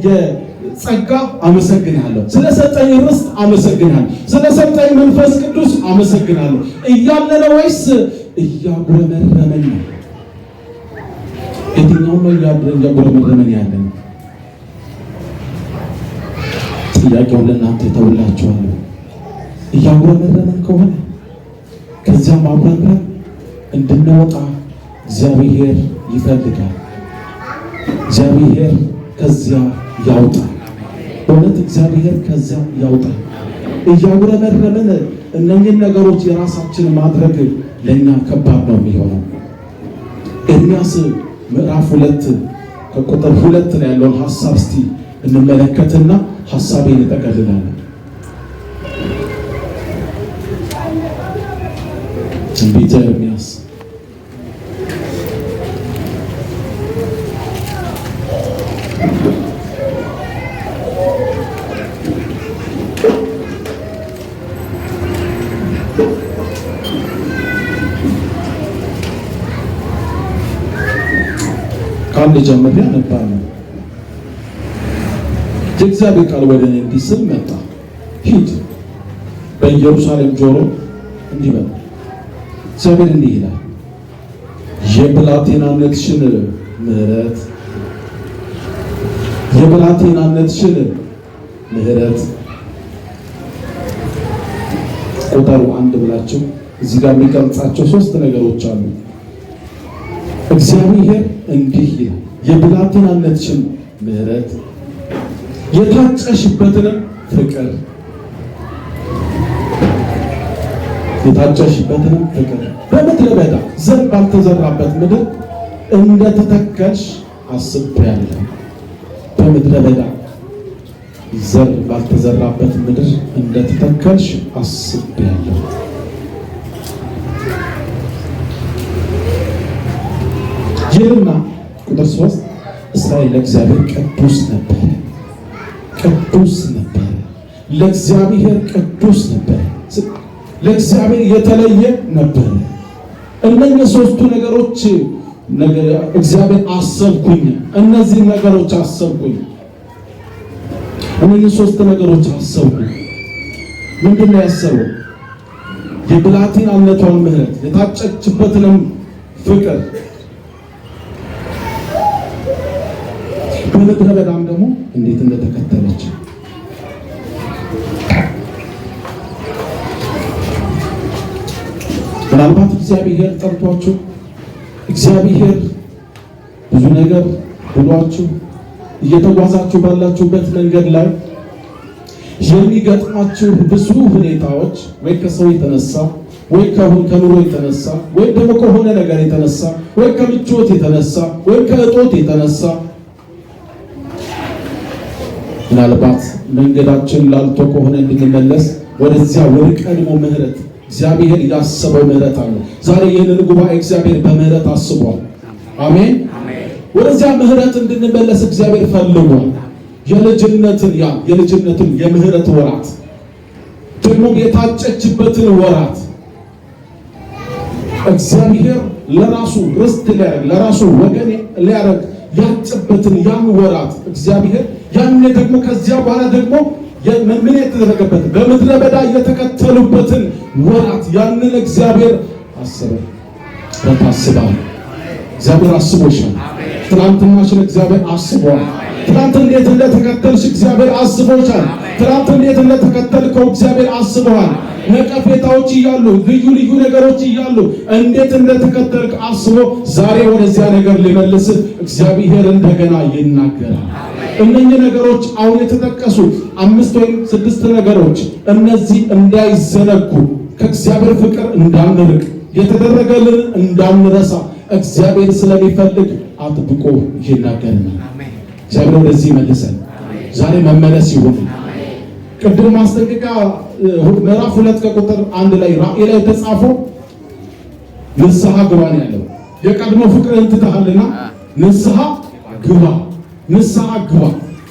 የጸጋ አመሰግናለሁ። ስለሰጠኝ ርስት አመሰግናለሁ። ስለሰጠኝ መንፈስ ቅዱስ አመሰግናለሁ እያለ ነው ወይስ እያጉረመረመን ነው? የትኛው ነው እያጉረመረመን ያለ ነው? ጥያቄውን ለእናንተ ተውላችኋለሁ። እያጉረመረመን ከሆነ ከዚያም አጉረምረን እንድንወጣ እግዚአብሔር ይፈልጋል። እግዚአብሔር ከዚያ ያውጣ። በእውነት እግዚአብሔር ከዚያ ያውጣ። እያጉረመረመን እነኚህን ነገሮች የራሳችን ማድረግ ለእኛ ከባድ ነው የሚሆነው። ኤርምያስ ምዕራፍ 2 ከቁጥር 2 ላይ ያለውን ሐሳብ እስቲ እንመለከትና ሐሳቤን እንጠቀልላለን። ትንቢተ ኤርምያስ ከአንድ ጀምሬ አነባለሁ። የእግዚአብሔር ቃል ወደ እኔ እንዲህ ሲል መጣ። ሂድ በኢየሩሳሌም ጆሮ እንዲህ በል። እግዚአብሔር እንዲህ ይላል፣ የብላቴናነትሽን ምሕረት ቁጥሩ 1 ብላችሁ እዚህ ጋር የሚቀርጻቸው 3 ነገሮች አሉ። እግዚአብሔር እንዲህ ይላል፣ የብላቴናነትሽን ምሕረት የታጨሽበትንም ፍቅር በምድረ በዳ ዘር ባልተዘራበት ምድር እንደተተከልሽ አስቤያለሁ። በምድረ በዳ ዘር ባልተዘራበት ምድር እንደተተከልሽ አስቤያለሁ። ይህና ቁጥር 3 እስራኤል ለእግዚአብሔር ቅዱስ ነበረ። ለእግዚአብሔር ቅዱስ ነበረ። ለእግዚአብሔር የተለየ ነበረ። እነኚህ 3ቱ ነገሮች እግዚአብሔር አሰብኩኝ። እነዚህ ነገሮች አሰብኩኝ። እነኚህ 3 ነገሮች አሰብኩኝ። ምንድን ነው ያሰበው? የብላቴናነቷን ምሕረት፣ የታጨችበትንም ፍቅር፣ በምድረ በዳም ደግሞ እንዴት እንደተከተለች። ምናልባት እግዚአብሔር ጠርቷችሁ እግዚአብሔር ብዙ ነገር ብሏችሁ እየተጓዛችሁ ባላችሁበት መንገድ ላይ የሚገጥማችሁ ብዙ ሁኔታዎች ወይ ከሰው የተነሳ ወይ ከኑሮ የተነሳ ወይ ደግሞ ከሆነ ነገር የተነሳ ወይ ከምቾት የተነሳ ወይ ከእጦት የተነሳ ምናልባት መንገዳችን ላልቶ ከሆነ እንድንመለስ ወደዚያ ወደ ቀድሞ ምሕረት እግዚአብሔር ያሰበው ምሕረት አለ። ዛሬ ይህንን ጉባኤ እግዚአብሔር በምሕረት አስቧል። አሜን። ወደዚያ ምሕረት እንድንመለስ እግዚአብሔር ፈልጓል። የልጅነትን የምሕረት ወራት ደግሞ የታጨችበትን ወራት እግዚአብሔር ለራሱ ርስት ሊያደርግ ለራሱ ወገን ሊያደርግ ያጨበትን ያን ወራት እግዚአብሔር ያን ደግሞ ከዚያ በኋላ ደግሞ ምን የተደረገበት በምድረ በዳ የተከተሉበትን ወራት ያንን እግዚአብሔር አሰበ። ታስባል። እግዚአብሔር አስቦሻል። ትናንትናሽን እግዚአብሔር አስቧል። ትናንት እንዴት እንደተከተልሽ እግዚአብሔር አስቦሻል። ትናንት እንዴት እንደተከተልከው እግዚአብሔር አስበዋል። ነቀፌታዎች እያሉ ልዩ ልዩ ነገሮች እያሉ እንዴት እንደተከተልክ አስቦ ዛሬ ወደዚያ ነገር ሊመልስ እግዚአብሔር እንደገና ይናገራል። እነኚህ ነገሮች አሁን የተጠቀሱት 5 ወይም 6 ነገሮች እነዚህ እንዳይዘነጉ ከእግዚአብሔር ፍቅር እንዳንርቅ የተደረገልን እንዳንረሳ እግዚአብሔር ስለሚፈልግ አጥብቆ ይናገረናል። እግዚአብሔር ወደዚህ መልሰን ዛሬ መመለስ ይሁን። ቅድም ማስጠንቀቂያ ምዕራፍ 2 ከቁጥር 1 ላይ ራእይ ላይ ተጻፈው ንስሐ ግባ ነው ያለው። የቀድሞ ፍቅርን ትተሃልና ንስሐ ግባ፣ ንስሐ ግባ።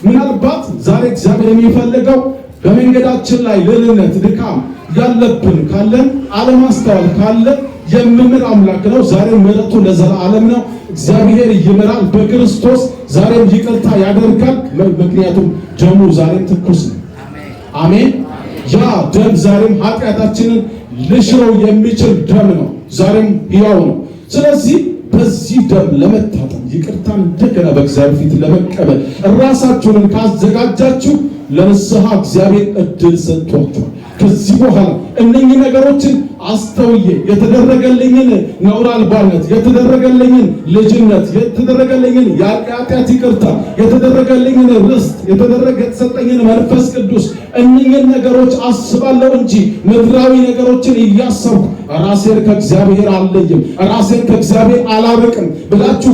ምናልባት ዛሬ እግዚአብሔር የሚፈልገው በመንገዳችን ላይ ልልነት ድካም ያለብን ካለን አለማስተዋል ካለ የምምር አምላክ ነው። ዛሬ ምሕረቱ ለዘላለም ነው። እግዚአብሔር ይምራል በክርስቶስ ዛሬም ይቅርታ ያደርጋል። ምክንያቱም ደሙ ዛሬም ትኩስ ነው። አሜን። ያ ደም ዛሬም ኃጢአታችንን ልሽረው የሚችል ደም ነው። ዛሬም ሕያው ነው። ስለዚህ በዚህ ደም ለመታጠብ ይቅርታን እንደገና በእግዚአብሔር ፊት ለመቀበል ራሳችሁን ካዘጋጃችሁ ለንስሐ እግዚአብሔር እድል ሰጥቷችኋል። ከዚህ በኋላ እነኚህ ነገሮችን አስተውዬ የተደረገልኝን ነውር አልባነት፣ የተደረገልኝን ልጅነት፣ የተደረገልኝን የኃጢአት ይቅርታ፣ የተደረገልኝን ርስት፣ የተሰጠኝን መንፈስ ቅዱስ እነኚህን ነገሮች አስባለሁ እንጂ ምድራዊ ነገሮችን እያሰብኩ ራሴን ከእግዚአብሔር አልለይም፣ ራሴን ከእግዚአብሔር አላርቅም ብላችሁ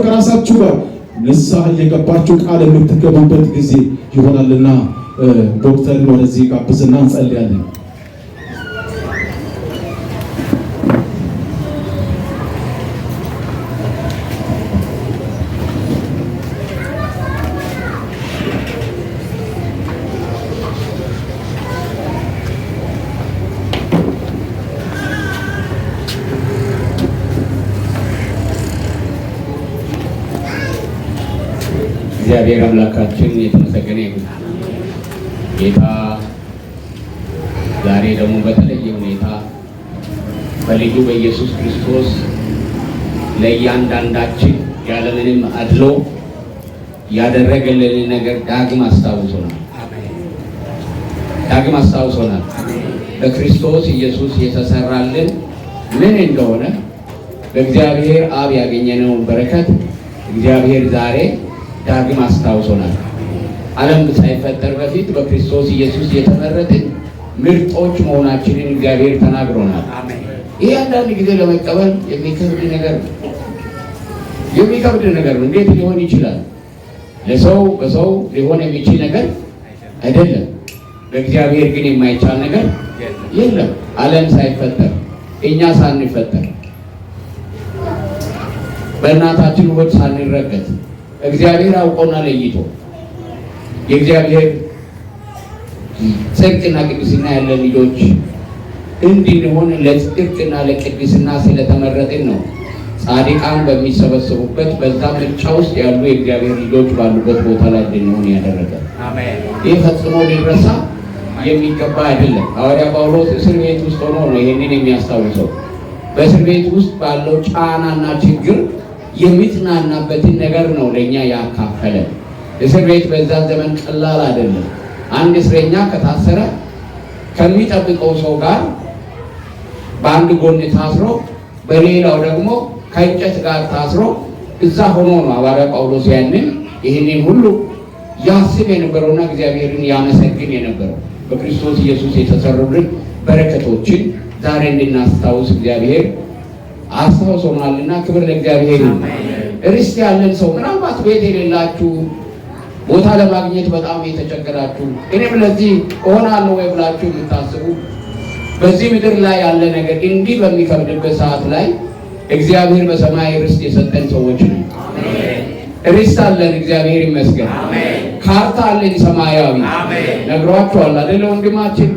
ከራሳችሁ ጋር ንስሐ እየገባችሁ ቃል የምትገቡበት ጊዜ ይሆናልና ዶክተርን ወደዚህ ጋብዝና እንጸልያለን። እግዚአብሔር አምላካችን የተመሰገነ ይሁን። ጌታ ዛሬ ደግሞ በተለየ ሁኔታ በልጁ በኢየሱስ ክርስቶስ ለእያንዳንዳችን ያለምንም አድሎ ያደረገልን ነገር ዳግም አስታውሶናል። በክርስቶስ ኢየሱስ የተሰራልን ምን እንደሆነ በእግዚአብሔር አብ ያገኘነውን በረከት እግዚአብሔር ዛሬ ዳግም አስታውሶናል። ዓለም ሳይፈጠር በፊት በክርስቶስ ኢየሱስ የተመረጥን ምርጦች መሆናችንን እግዚአብሔር ተናግሮናል። ይህ አንዳንድ ጊዜ ለመቀበል የሚከብድ ነገር ነው። እንዴት ሊሆን ይችላል? በሰው ሊሆን የሚችል ነገር አይደለም። በእግዚአብሔር ግን የማይቻል ነገር የለም። ዓለም ሳይፈጠር እኛ ሳንፈጠር በእናታችን ሆድ ሳንረገጥ እግዚአብሔር አውቆና ለይቶ የእግዚአብሔር ጽድቅና ቅድስና ያለን ልጆች እንድንሆን ለጽድቅና ለቅድስና ስለተመረጥን ነው። ጻድቃን በሚሰበሰቡበት በዛ ምርጫ ውስጥ ያሉ የእግዚአብሔር ልጆች ባሉበት ቦታ ላይ እንድንሆን ያደረገ። ይህ ፈጽሞ ሊረሳ የሚገባ አይደለም። ሐዋርያ ጳውሎስ እስር ቤት ውስጥ ሆኖ ነው ይህንን የሚያስታውሰው። በእስር ቤት ውስጥ ባለው ጫናና ችግር የሚጽናናበትን ነገር ነው ለእኛ ያካፈለ። እስር ቤት በዛ ዘመን ቀላል አይደለም። አንድ እስረኛ ከታሰረ ከሚጠብቀው ሰው ጋር በአንድ ጎን ታስሮ በሌላው ደግሞ ከእንጨት ጋር ታስሮ እዛ ሆኖ ነው ሐዋርያ ጳውሎስ ይህንን ሁሉ ያስብ የነበረውና እግዚአብሔርን ያመሰግን የነበረው። በክርስቶስ ኢየሱስ የተሰሩልን በረከቶችን ዛሬ እንድናስታውስ እግዚአብሔር አስታውሶናልና ክብር ለእግዚአብሔር ይሁን። ርስት ያለን ሰው ምናልባት ቤት የሌላችሁ ቦታ ለማግኘት በጣም የተቸገራችሁ እኔም ለዚህ እሆናለሁ ወይ ብላችሁ የምታስቡ በዚህ ምድር ላይ ያለ ነገር እንዲህ በሚከብድበት ሰዓት ላይ እግዚአብሔር በሰማይ ርስት የሰጠን ሰዎች ነው። ርስት አለን፣ እግዚአብሔር ይመስገን። ካርታ አለን ሰማያዊ። ነግሯችኋል አይደለ ወንድማችን?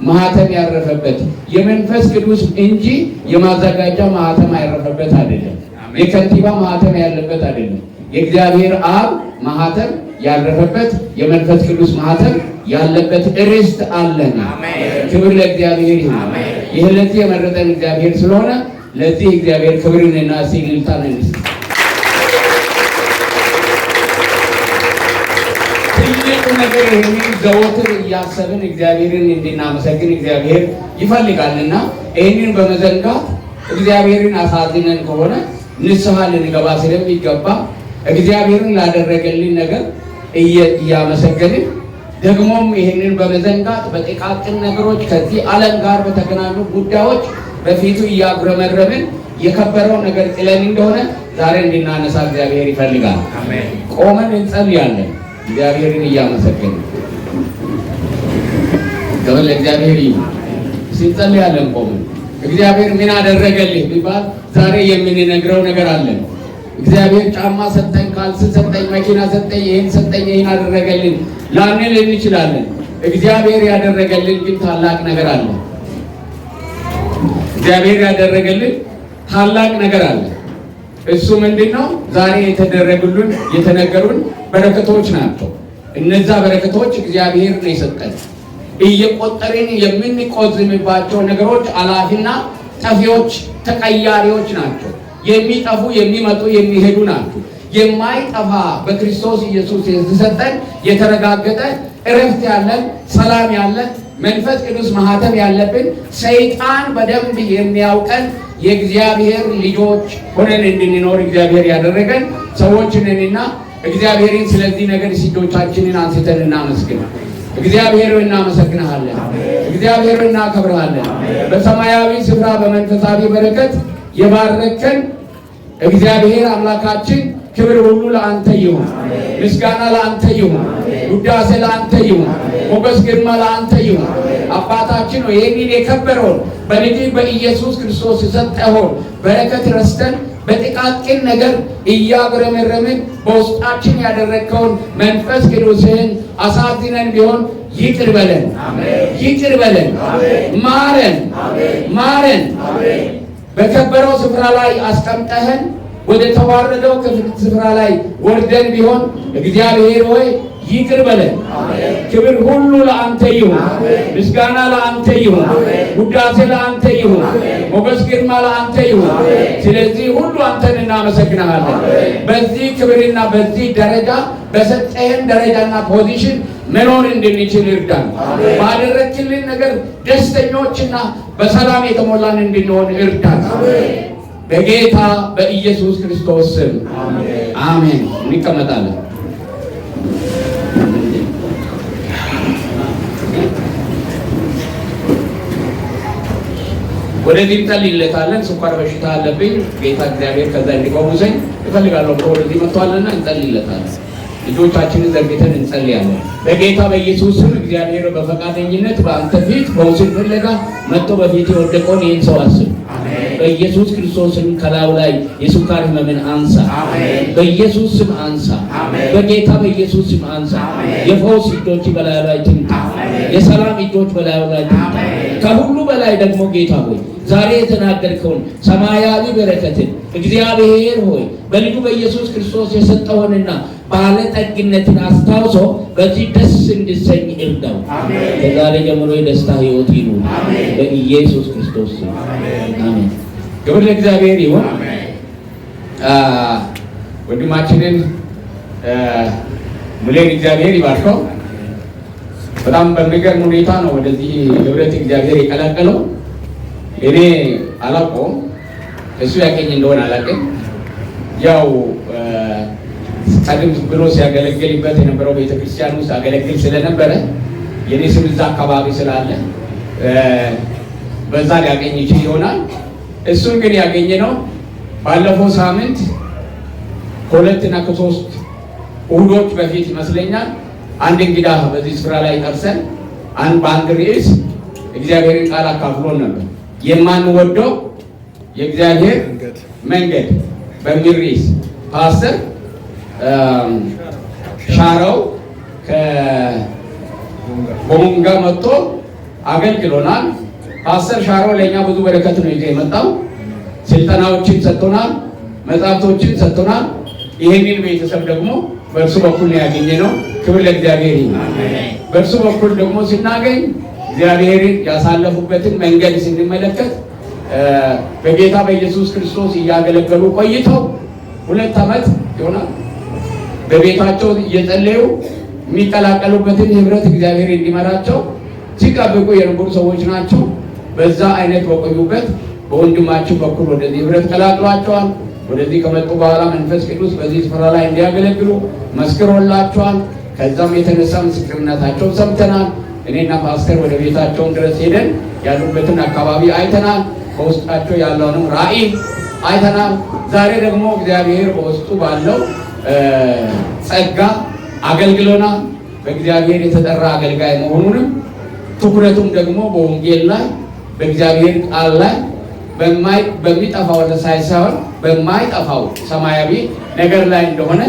ማህተም ያረፈበት የመንፈስ ቅዱስ እንጂ የማዘጋጃ ማህተም ያረፈበት አይደለም። የከንቲባ ማህተም ያለበት አይደለም። የእግዚአብሔር አብ ማህተም ያረፈበት የመንፈስ ቅዱስ ማህተም ያለበት ርስት አለን። ክብር ለእግዚአብሔር ይሁን። ይህ ለዚህ የመረጠን እግዚአብሔር ስለሆነ ለዚህ እግዚአብሔር ክብርንና ሲልታን እንስጥ። ትልቁ ነገር ይህንን ዘወትር እያሰብን እግዚአብሔርን እንድናመሰግን እግዚአብሔር ይፈልጋልና ይህንን በመዘንጋት እግዚአብሔርን አሳዝነን ከሆነ ንስሐ ልንገባ ስለሚገባ እግዚአብሔርን ላደረገልን ነገር እያመሰገንን ደግሞም ይህንን በመዘንጋት በጥቃቅን ነገሮች ከዚህ ዓለም ጋር በተገናኙ ጉዳዮች በፊቱ እያጉረመረምን የከበረው ነገር ጥለን እንደሆነ ዛሬ እንድናነሳ እግዚአብሔር ይፈልጋል። ቆመን እንጸልያለን። እግዚአብሔርን እያመሰገንን ገበል ለእግዚአብሔር ይሁን። እንጸልያለን ቆመን። እግዚአብሔር ምን አደረገልህ ቢባል ዛሬ የምንነግረው ነገር አለን። እግዚአብሔር ጫማ ሰጠኝ፣ ካልስ ሰጠኝ፣ መኪና ሰጠኝ፣ ይህን ሰጠኝ፣ ይህን አደረገልን ላንል እንችላለን። እግዚአብሔር ያደረገልን ግን ታላቅ ነገር አለ። እግዚአብሔር ያደረገልን ታላቅ ነገር አለ። እሱ ምንድነው? ዛሬ የተደረጉልን የተነገሩን በረከቶች ናቸው። እነዛ በረከቶች እግዚአብሔር ነው የሰጠን። እየቆጠርን የምንቆዝምባቸው ነገሮች አላፊና ጠፊዎች ተቀያሪዎች ናቸው። የሚጠፉ የሚመጡ የሚሄዱ ናቸው። የማይጠፋ በክርስቶስ ኢየሱስ የተሰጠን የተረጋገጠ እረፍት ያለን ሰላም ያለን መንፈስ ቅዱስ ማህተም ያለብን ሰይጣን በደንብ የሚያውቀን የእግዚአብሔር ልጆች ሆነን እንድንኖር እግዚአብሔር ያደረገን ሰዎች ነንና እግዚአብሔርን ስለዚህ ነገር እጆቻችንን አንስተን እናመስግን። እግዚአብሔር እናመሰግናለን። እግዚአብሔር እናከብራለን። በሰማያዊ ስፍራ በመንፈሳዊ በረከት የባረከን እግዚአብሔር አምላካችን ክብር ሁሉ ለአንተ ይሁን። ምስጋና ለአንተ ይሁን። ውዳሴ ለአንተ ይሁን። ሞገስ ግርማ ለአንተ ይሁን። አባታችን ሆይ ይህንን የከበረውን በልጅ በኢየሱስ ክርስቶስ የሰጠኸውን በረከት ረስተን በጥቃቅን ነገር እያጉረመረምን በውስጣችን ያደረግከውን መንፈስ ቅዱስህን አሳዝነን ቢሆን ይቅር በለን፣ ይቅር በለን፣ ማረን፣ ማረን። በከበረው ስፍራ ላይ አስቀምጠህን ወደ ተዋረደው ስፍራ ላይ ወርደን ቢሆን እግዚአብሔር ሆይ ይቅር በለን። ክብር ሁሉ ለአንተ ይሁን። ምስጋና ለአንተ ይሁን። ውዳሴ ለአንተ ይሁን። ሞገስ ግርማ ለአንተ ይሁን። ስለዚህ ሁሉ አንተን እናመሰግናለን። በዚህ ክብርና በዚህ ደረጃ በሰጠህን ደረጃና ፖዚሽን መኖር እንድንችል እርዳን። ባደረግክልን ነገር ደስተኞችና በሰላም የተሞላን እንድንሆን እርዳን። በጌታ በኢየሱስ ክርስቶስ ስም አሜን። እንቀመጣለን። ወደዚህ እንጸልይለታለን። ስኳር በሽታ አለብኝ። ጌታ እግዚአብሔር ከዛ እንዲቆሙሰኝ እፈልጋለሁ። ወደዚህ መጥቷልና እንጸልይለታለን። ልጆቻችንን ዘርግተን እንጸልያለን። በጌታ በኢየሱስ ስም እግዚአብሔር በፈቃደኝነት በአንተ ፊት በውስን ፍለጋ መጥቶ በፊት የወደቀውን ይህን ሰው አስብ። በኢየሱስ ክርስቶስም ከላዩ ላይ የስኳር ህመምን አንሳ። በኢየሱስ ስም አንሳ። በጌታ በኢየሱስ ስም አንሳ። የፈውስ እጆች በላዩ ላይ ትምጣ። የሰላም እጆች በላዩ ላይ ትምጣ። ከሁሉ በላይ ደግሞ ጌታ ሆይ ዛሬ የተናገርከውን ሰማያዊ በረከትን እግዚአብሔር ሆይ በልጁ በኢየሱስ ክርስቶስ የሰጠውንና ባለጠግነትን አስታውሶ በዚህ ደስ እንድሰኝ እርዳው። ከዛሬ ጀምሮ የደስታ ህይወት ይኑር በኢየሱስ ክርስቶስ ስም አሜን። ክብር ለእግዚአብሔር ይሁን። ወንድማችንን ሙሌን እግዚአብሔር ይባርከው። በጣም በሚገርም ሁኔታ ነው ወደዚህ ህብረት እግዚአብሔር የቀላቀለው። እኔ አላውቀውም፣ እሱ ያገኝ እንደሆነ አላውቅም። ያው ቀደም ብሎ ሲያገለግልበት የነበረው ቤተክርስቲያን ውስጥ አገለግል ስለነበረ የኔ ስም እዛ አካባቢ ስላለ በዛ ሊያገኝ ይችል ይሆናል። እሱን ግን ያገኘ ነው ባለፈው ሳምንት ከሁለትና ከሶስት እሁዶች በፊት ይመስለኛል አንድ እንግዳ በዚህ ስፍራ ላይ ጠርሰን በአንድ ርዕስ እግዚአብሔርን ቃል አካፍሎን ነበር። የማንወደው የእግዚአብሔር መንገድ በሚል ርዕስ ፓስተር ሻራው ከቦንጋ መጥቶ አገልግሎናል። ፓስተር ሻሮ ለእኛ ብዙ በረከት ነው ይዞ የመጣው። ስልጠናዎችን ሰጥቶናል፣ መጽሐፍቶችን ሰጥቶናል። ይህንን ቤተሰብ ደግሞ በእርሱ በኩል ነው ያገኘነው። ክብር ለእግዚአብሔር ይሁን። በእርሱ በኩል ደግሞ ስናገኝ እግዚአብሔርን ያሳለፉበትን መንገድ ስንመለከት በጌታ በኢየሱስ ክርስቶስ እያገለገሉ ቆይተው 2 ዓመት ይሆናል በቤታቸው እየጸለዩ የሚቀላቀሉበትን ህብረት እግዚአብሔር እንዲመራቸው ሲጠብቁ የነበሩ ሰዎች ናቸው። በዛ አይነት በቆዩበት በወንድማችሁ በኩል ወደዚህ ህብረት ቀላቅሏቸዋል። ወደዚህ ከመጡ በኋላ መንፈስ ቅዱስ በዚህ ስፍራ ላይ እንዲያገለግሉ መስክሮላቸዋል። ከዛም የተነሳ ምስክርነታቸው ሰምተናል። እኔና ፓስተር ወደ ቤታቸውን ድረስ ሄደን ያሉበትን አካባቢ አይተናል። በውስጣቸው ያለውንም ራዕይ አይተናል። ዛሬ ደግሞ እግዚአብሔር በውስጡ ባለው ጸጋ አገልግሎናል። በእግዚአብሔር የተጠራ አገልጋይ መሆኑንም ትኩረቱም ደግሞ በወንጌል ላይ በእግዚአብሔር ቃል ላይ በሚጠፋው ሳይሆን በማይጠፋው ሰማያዊ ነገር ላይ እንደሆነ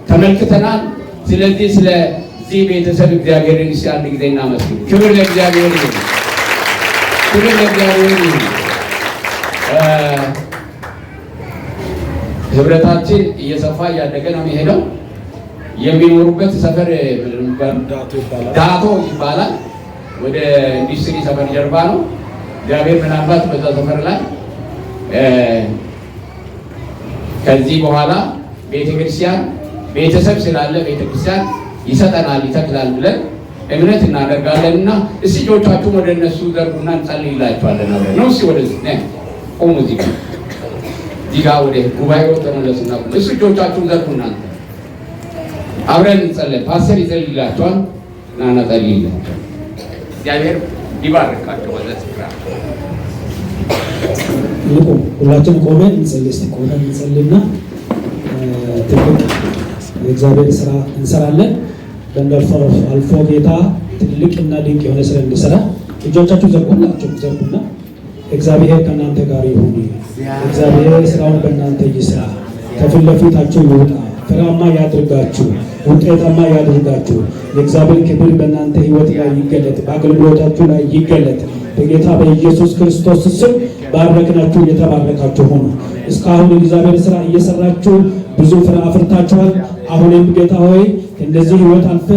ተመልክተናል። ስለዚህ ስለዚህ ቤተሰብ እግዚአብሔርን እስቲ አንድ ጊዜ እናመስግን። ክብር ለእግዚአብሔር ይሁን። ክብር ለእግዚአብሔር ይሁን። ህብረታችን እየሰፋ እያደገ ነው የሚሄደው። የሚኖሩበት ሰፈር ዳቶ ይባላል። ወደ ኢንዱስትሪ ሰፈር ጀርባ ነው። እግዚአብሔር ምናልባት በዛ ሰፈር ላይ ከዚህ በኋላ ቤተክርስቲያን ቤተሰብ ስላለ ቤተክርስቲያን ይሰጠናል ይተክላል ብለን እምነት እናደርጋለን። እና እስቲ እጆቻችሁን ወደ እነሱ ዘርጉና እንጸልይላችኋለን። አብረን ነው። እስቲ ወደዚህ ቆሙ። እዚህ ጋር ወደ ጉባኤው ተመለሱና እስቲ እጆቻችሁን ዘርጉና አብረን እንጸልይ። ፓስተር ይጸልይላችኋል እና እናጸልይላችሁ። እግዚአብሔር ይባርካችሁ። ወደ ስፍራ ሁላችን ቆመን እንጸልይ። እስቲ ቆመን እንጸልይና ትልቅ የእግዚአብሔር ስራ እንሰራለን። በእነርሱ አልፎ ጌታ ትልቅና ድንቅ የሆነ ስራ እንዲሰራ እጆቻችሁ ዘርጉና እግዚአብሔር ከእናንተ ጋር ይሁን። እግዚአብሔር ስራውን በእናንተ ይስራ። ከፊት ለፊታችሁ ይውጣ። ፍሬያማ ያድርጋችሁ። ውጤታማ ያድርጋችሁ። የእግዚአብሔር ክብር በእናንተ ህይወት ላይ ይገለጥ፣ በአገልግሎታችሁ ላይ ይገለጥ። በጌታ በኢየሱስ ክርስቶስ ስም ባረክናችሁ። የተባረካችሁ ሆኑ። እስካሁን እግዚአብሔር ስራ እየሰራችሁ ብዙ ፍሬ አፍርታችኋል። አሁንም ጌታ ሆይ እንደዚህ ህይወት አልፈ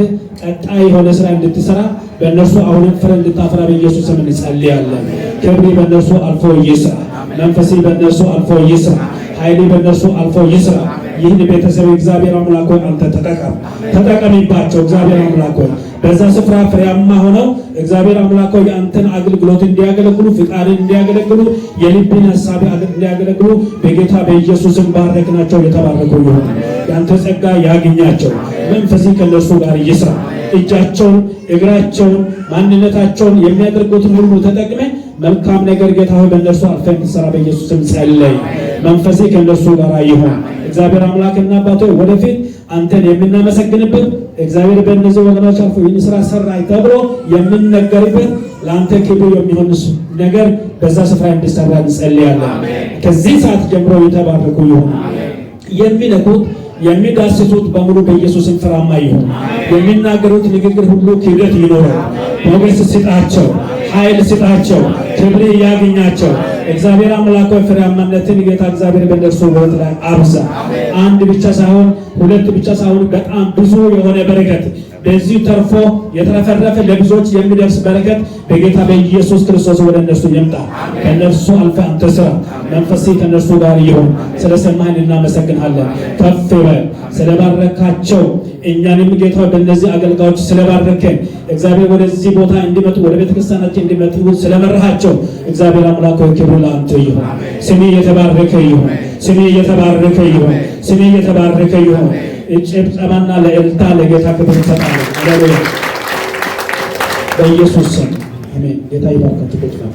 ቀጣይ የሆነ ስራ እንድትሰራ በእነርሱ አሁንም ፍሬ እንድታፈራ በኢየሱስ ስም እንጸልያለን። ክብሪ በእነርሱ አልፎ ይስራ። መንፈሴ በእነርሱ አልፎ ይስራ። ኃይሌ በእነርሱ አልፎ ይስራ። ይህን ቤተሰብ እግዚአብሔር አምላክ ሆይ አንተ ተጠቀሚባቸው። እግዚአብሔር አምላክ ሆይ በዛ ስፍራ ፍሬያማ ሆነው እግዚአብሔር አምላክ ሆይ አንተን አገልግሎት እንዲያገለግሉ ፍቃድን እንዲያገለግሉ የልብን ሐሳብ እንዲያገለግሉ በጌታ በኢየሱስም ባረክናቸው። የተባረኩ ይሁን። ያንተ ጸጋ ያገኛቸው። መንፈስ ከነሱ ጋር ይስራ። እጃቸውን፣ እግራቸውን፣ ማንነታቸውን የሚያደርጉትን ሁሉ ተጠቅመ መልካም ነገር ጌታ ሆይ በእነርሱ አልፈን ትሰራ በኢየሱስም ጸለይ። መንፈሴ ከእነርሱ ጋር ይሁን። እግዚአብሔር አምላክና አባቶ ወደፊት አንተን የምናመሰግንበት እግዚአብሔር በእነዚህ ወገኖች አልፎ ይህን ስራ ሰራይ ተብሎ የምንነገርበት ለአንተ ክብር የሚሆን ነገር በዛ ስፍራ እንዲሰራ እንጸልያለን። ከዚህ ሰዓት ጀምሮ የተባረኩ ይሁን። የሚነኩት የሚዳስሱት በሙሉ በኢየሱስም ፍሬያማ ይሁን። የሚናገሩት ንግግር ሁሉ ክብረት ይኖረው። ሞገስ ስጣቸው፣ ኃይል ስጣቸው፣ ክብር ያገኛቸው። እግዚአብሔር አምላክ ሆይ ፍሬያማነትን ጌታ እግዚአብሔር በእነርሱ ሕይወት ላይ አብዛ። አንድ ብቻ ሳይሆን ሁለት ብቻ ሳይሆን በጣም ብዙ የሆነ በረከት በዚህ ተርፎ የተረፈረፈ ለብዙዎች የሚደርስ በረከት በጌታ በኢየሱስ ክርስቶስ ወደ እነርሱ ይምጣ። ከእነርሱ አልፈ አንተ ስራ። መንፈስ ከእነርሱ ጋር ይሁን። ስለሰማህን እናመሰግናለን። ከፍ በል። ስለባረካቸው እኛንም ጌታ በእነዚህ አገልጋዮች ስለባረከን እግዚአብሔር ወደዚህ ቦታ እንዲመጡ ወደ ቤተክርስቲያናችን እንዲመጡ ስለመራሃቸው እግዚአብሔር አምላክ ሆይ ክብር ለአንተ ይሁን። ስሜ የተባረከ ይሁን። ስሜ የተባረከ ይሁን። ስሜ የተባረከ ይሁን። ጭብጨባና ለእልልታ ለጌታ ክብር እንሰጣለን። ሃሌሉያ በኢየሱስ ስም አሜን። ጌታ ይባርካችሁ። ቁጭ በሉ።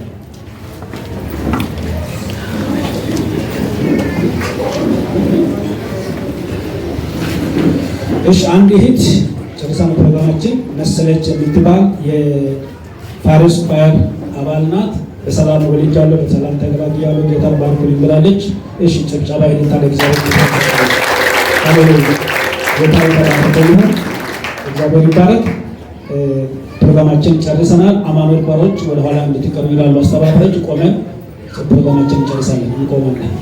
እሺ አንድ እህት ጨርሳን ፕሮግራማችን መሰለች የምትባል የፋሪስ ኳየር አባል ናት። በሰላም ወልጃለሁ፣ በሰላም ተገላግያለሁ፣ ጌታ ባርኩልኝ ብላለች። እሺ ጭብጨባ ይልታ ለእግዚአብሔር ሃሌሉያ ጌታ ይባርክ። እግዚአብሔር ይባረክ። ፕሮግራማችን ጨርሰናል። አማኑኤል ኮሮች ወደ ኋላ እንድትቀሩ ይላሉ አስተባባሪዎች። ቆመን ፕሮግራማችን ጨርሰናል። እንቆማለን።